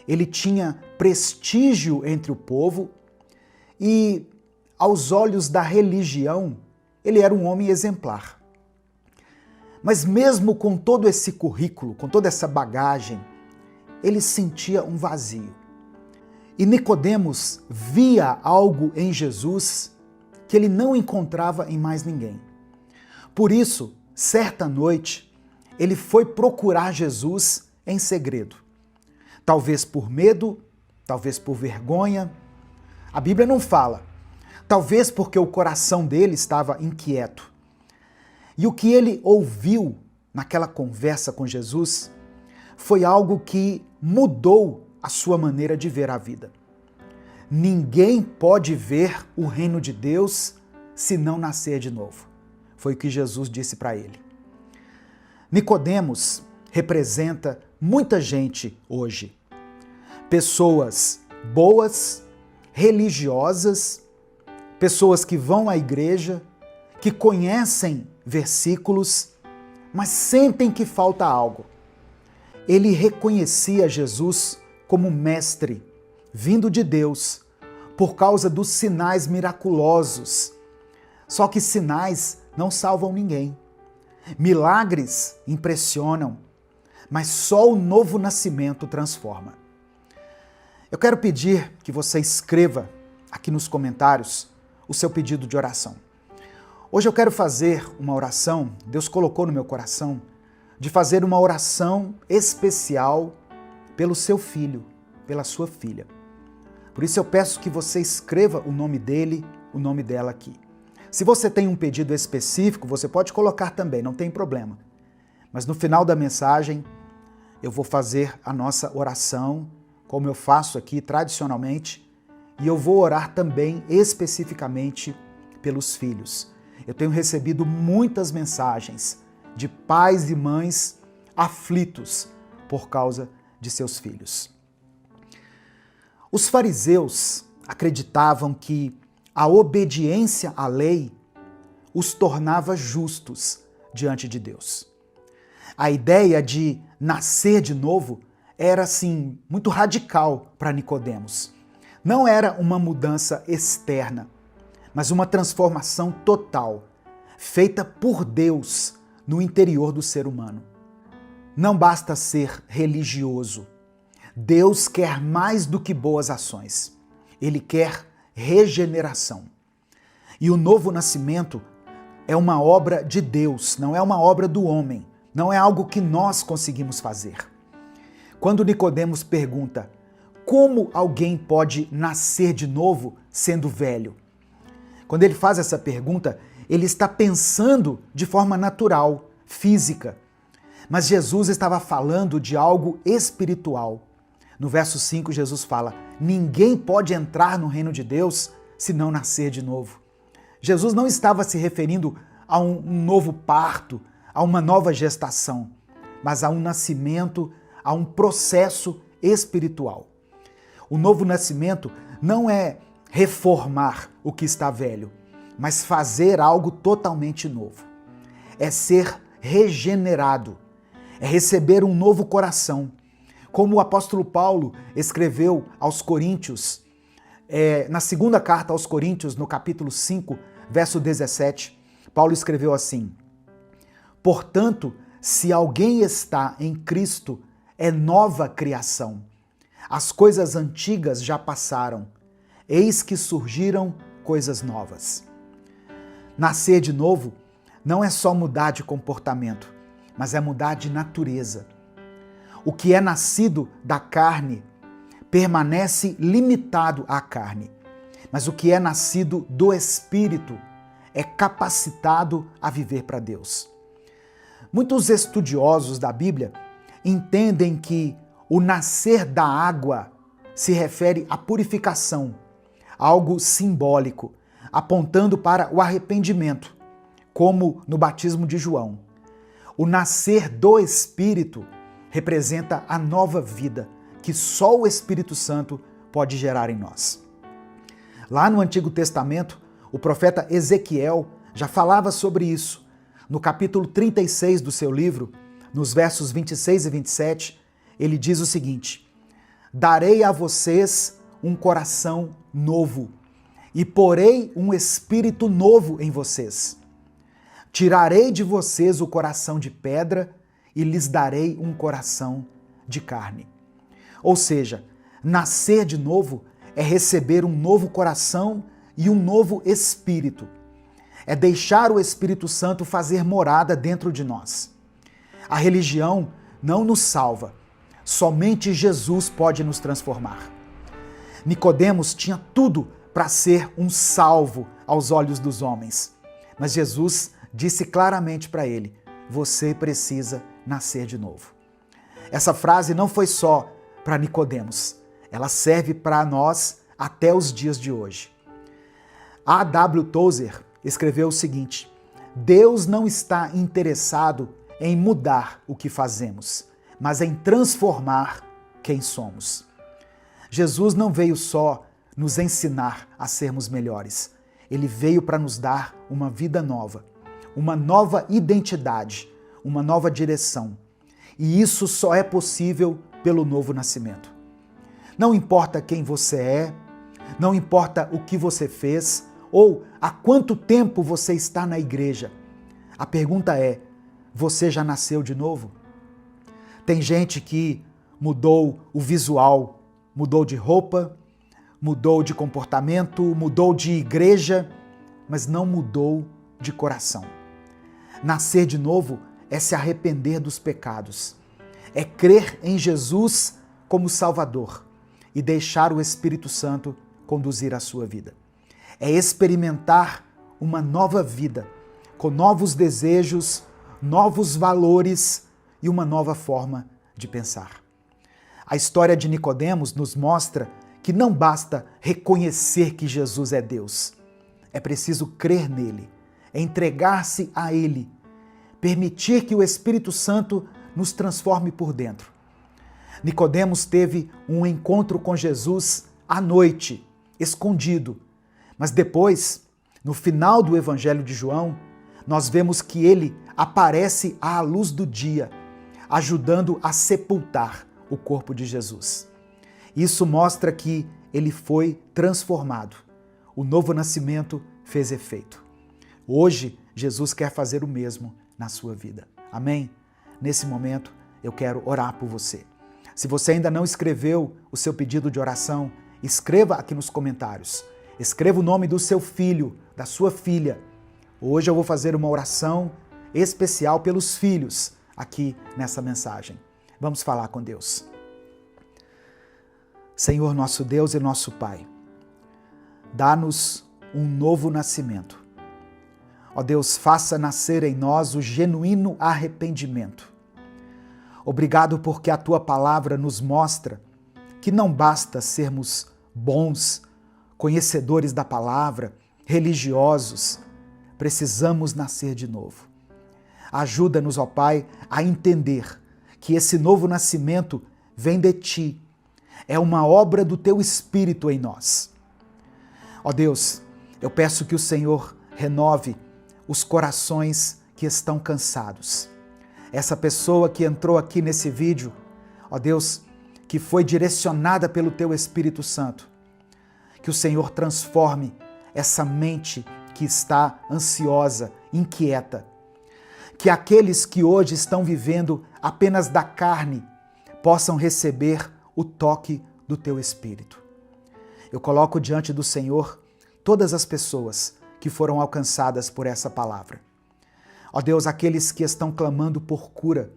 Ele tinha prestígio entre o povo e aos olhos da religião, ele era um homem exemplar. Mas mesmo com todo esse currículo, com toda essa bagagem, ele sentia um vazio. E Nicodemos via algo em Jesus que ele não encontrava em mais ninguém. Por isso, certa noite, ele foi procurar Jesus em segredo. Talvez por medo, talvez por vergonha. A Bíblia não fala. Talvez porque o coração dele estava inquieto. E o que ele ouviu naquela conversa com Jesus foi algo que mudou a sua maneira de ver a vida. Ninguém pode ver o reino de Deus se não nascer de novo. Foi o que Jesus disse para ele. Nicodemos representa muita gente hoje. Pessoas boas, religiosas, pessoas que vão à igreja, que conhecem versículos, mas sentem que falta algo. Ele reconhecia Jesus como mestre, vindo de Deus, por causa dos sinais miraculosos. Só que sinais não salvam ninguém. Milagres impressionam, mas só o novo nascimento transforma. Eu quero pedir que você escreva aqui nos comentários o seu pedido de oração. Hoje eu quero fazer uma oração, Deus colocou no meu coração, de fazer uma oração especial pelo seu filho, pela sua filha. Por isso eu peço que você escreva o nome dele, o nome dela aqui. Se você tem um pedido específico, você pode colocar também, não tem problema. Mas no final da mensagem, eu vou fazer a nossa oração, como eu faço aqui tradicionalmente, e eu vou orar também especificamente pelos filhos. Eu tenho recebido muitas mensagens de pais e mães aflitos por causa de seus filhos. Os fariseus acreditavam que a obediência à lei os tornava justos diante de Deus. A ideia de nascer de novo era, assim, muito radical para Nicodemos. Não era uma mudança externa, mas uma transformação total, feita por Deus no interior do ser humano. Não basta ser religioso. Deus quer mais do que boas ações. Ele quer regeneração. E o novo nascimento é uma obra de Deus, não é uma obra do homem, não é algo que nós conseguimos fazer. Quando Nicodemos pergunta como alguém pode nascer de novo sendo velho, quando ele faz essa pergunta, ele está pensando de forma natural, física. Mas Jesus estava falando de algo espiritual. No verso 5, Jesus fala: ninguém pode entrar no reino de Deus se não nascer de novo. Jesus não estava se referindo a um novo parto, a uma nova gestação, mas a um nascimento, a um processo espiritual. O novo nascimento não é reformar o que está velho, mas fazer algo totalmente novo. É ser regenerado, é receber um novo coração. Como o apóstolo Paulo escreveu aos Coríntios, na segunda carta aos Coríntios, no capítulo 5, verso 17, Paulo escreveu assim: portanto, se alguém está em Cristo, é nova criação. As coisas antigas já passaram, eis que surgiram coisas novas. Nascer de novo não é só mudar de comportamento, mas é mudar de natureza. O que é nascido da carne permanece limitado à carne, mas o que é nascido do Espírito é capacitado a viver para Deus. Muitos estudiosos da Bíblia entendem que o nascer da água se refere à purificação, algo simbólico, apontando para o arrependimento, como no batismo de João. O nascer do Espírito representa a nova vida que só o Espírito Santo pode gerar em nós. Lá no Antigo Testamento, o profeta Ezequiel já falava sobre isso. No capítulo 36 do seu livro, nos versos 26 e 27, ele diz o seguinte: darei a vocês um coração novo, e porei um espírito novo em vocês. Tirarei de vocês o coração de pedra e lhes darei um coração de carne. Ou seja, nascer de novo é receber um novo coração e um novo espírito. É deixar o Espírito Santo fazer morada dentro de nós. A religião não nos salva. Somente Jesus pode nos transformar. Nicodemos tinha tudo para ser um salvo aos olhos dos homens. Mas Jesus disse claramente para ele: você precisa nascer de novo. Essa frase não foi só para Nicodemos, ela serve para nós até os dias de hoje. A.W. Tozer escreveu o seguinte: Deus não está interessado em mudar o que fazemos, mas em transformar quem somos. Jesus não veio só nos ensinar a sermos melhores. Ele veio para nos dar uma vida nova, uma nova identidade, uma nova direção. E isso só é possível pelo novo nascimento. Não importa quem você é, não importa o que você fez ou há quanto tempo você está na igreja. A pergunta é: você já nasceu de novo? Tem gente que mudou o visual, mudou de roupa, mudou de comportamento, mudou de igreja, mas não mudou de coração. Nascer de novo é se arrepender dos pecados, é crer em Jesus como Salvador e deixar o Espírito Santo conduzir a sua vida. É experimentar uma nova vida, com novos desejos, novos valores e uma nova forma de pensar. A história de Nicodemos nos mostra que não basta reconhecer que Jesus é Deus. É preciso crer nele, entregar-se a ele, permitir que o Espírito Santo nos transforme por dentro. Nicodemos teve um encontro com Jesus à noite, escondido, mas depois, no final do Evangelho de João, nós vemos que ele aparece à luz do dia, ajudando a sepultar o corpo de Jesus. Isso mostra que ele foi transformado. O novo nascimento fez efeito. Hoje, Jesus quer fazer o mesmo na sua vida. Amém? Nesse momento, eu quero orar por você. Se você ainda não escreveu o seu pedido de oração, escreva aqui nos comentários. Escreva o nome do seu filho, da sua filha. Hoje eu vou fazer uma oração especial pelos filhos aqui nessa mensagem. Vamos falar com Deus. Senhor, nosso Deus e nosso Pai, dá-nos um novo nascimento. Ó Deus, faça nascer em nós o genuíno arrependimento. Obrigado porque a Tua palavra nos mostra que não basta sermos bons, conhecedores da palavra, religiosos, precisamos nascer de novo. Ajuda-nos, ó Pai, a entender que esse novo nascimento vem de Ti, é uma obra do Teu Espírito em nós. Ó Deus, eu peço que o Senhor renove os corações que estão cansados. Essa pessoa que entrou aqui nesse vídeo, ó Deus, que foi direcionada pelo Teu Espírito Santo, que o Senhor transforme essa mente que está ansiosa, inquieta. Que aqueles que hoje estão vivendo apenas da carne possam receber o toque do Teu Espírito. Eu coloco diante do Senhor todas as pessoas que foram alcançadas por essa palavra. Ó Deus, aqueles que estão clamando por cura,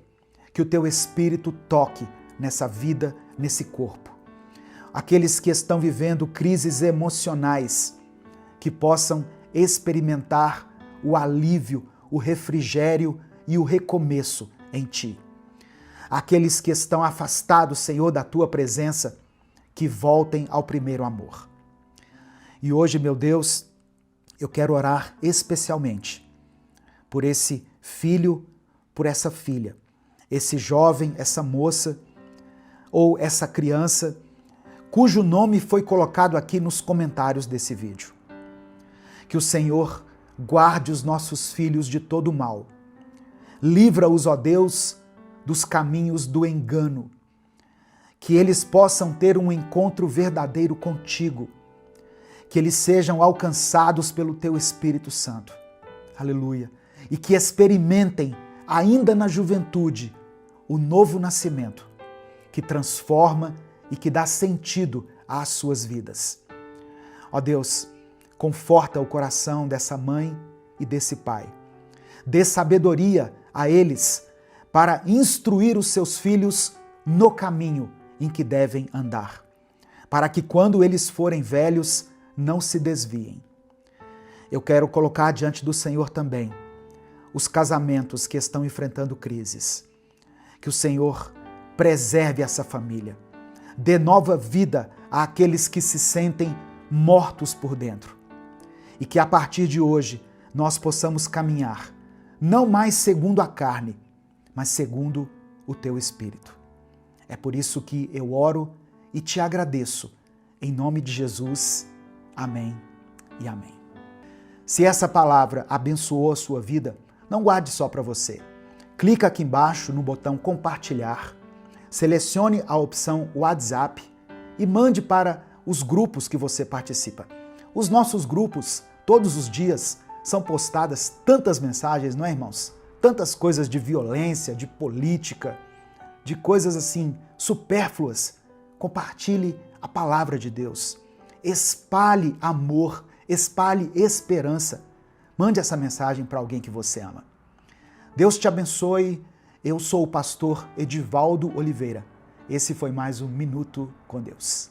que o Teu Espírito toque nessa vida, nesse corpo. Aqueles que estão vivendo crises emocionais, que possam experimentar o alívio, o refrigério e o recomeço em Ti. Aqueles que estão afastados, Senhor, da Tua presença, que voltem ao primeiro amor. E hoje, meu Deus, eu quero orar especialmente por esse filho, por essa filha, esse jovem, essa moça ou essa criança cujo nome foi colocado aqui nos comentários desse vídeo. Que o Senhor guarde os nossos filhos de todo mal. Livra-os, ó Deus, dos caminhos do engano. Que eles possam ter um encontro verdadeiro contigo. que eles sejam alcançados pelo Teu Espírito Santo. Aleluia. E que experimentem, ainda na juventude, o novo nascimento, que transforma e que dá sentido às suas vidas. Ó Deus, conforta o coração dessa mãe e desse pai. Dê sabedoria a eles para instruir os seus filhos no caminho em que devem andar, para que quando eles forem velhos, não se desviem. Eu quero colocar diante do Senhor também os casamentos que estão enfrentando crises. Que o Senhor preserve essa família, dê nova vida àqueles que se sentem mortos por dentro. E que a partir de hoje nós possamos caminhar, não mais segundo a carne, mas segundo o Teu Espírito. É por isso que eu oro e te agradeço. Em nome de Jesus, amém e amém. Se essa palavra abençoou a sua vida, não guarde só para você. Clica aqui embaixo no botão compartilhar, selecione a opção WhatsApp e mande para os grupos que você participa. Os nossos grupos, todos os dias, são postadas tantas mensagens, não é, irmãos? Tantas coisas de violência, de política, de coisas assim supérfluas. Compartilhe a palavra de Deus. Espalhe amor, espalhe esperança. Mande essa mensagem para alguém que você ama. Deus te abençoe. Eu sou o pastor Edivaldo Oliveira. Esse foi mais um Minuto com Deus.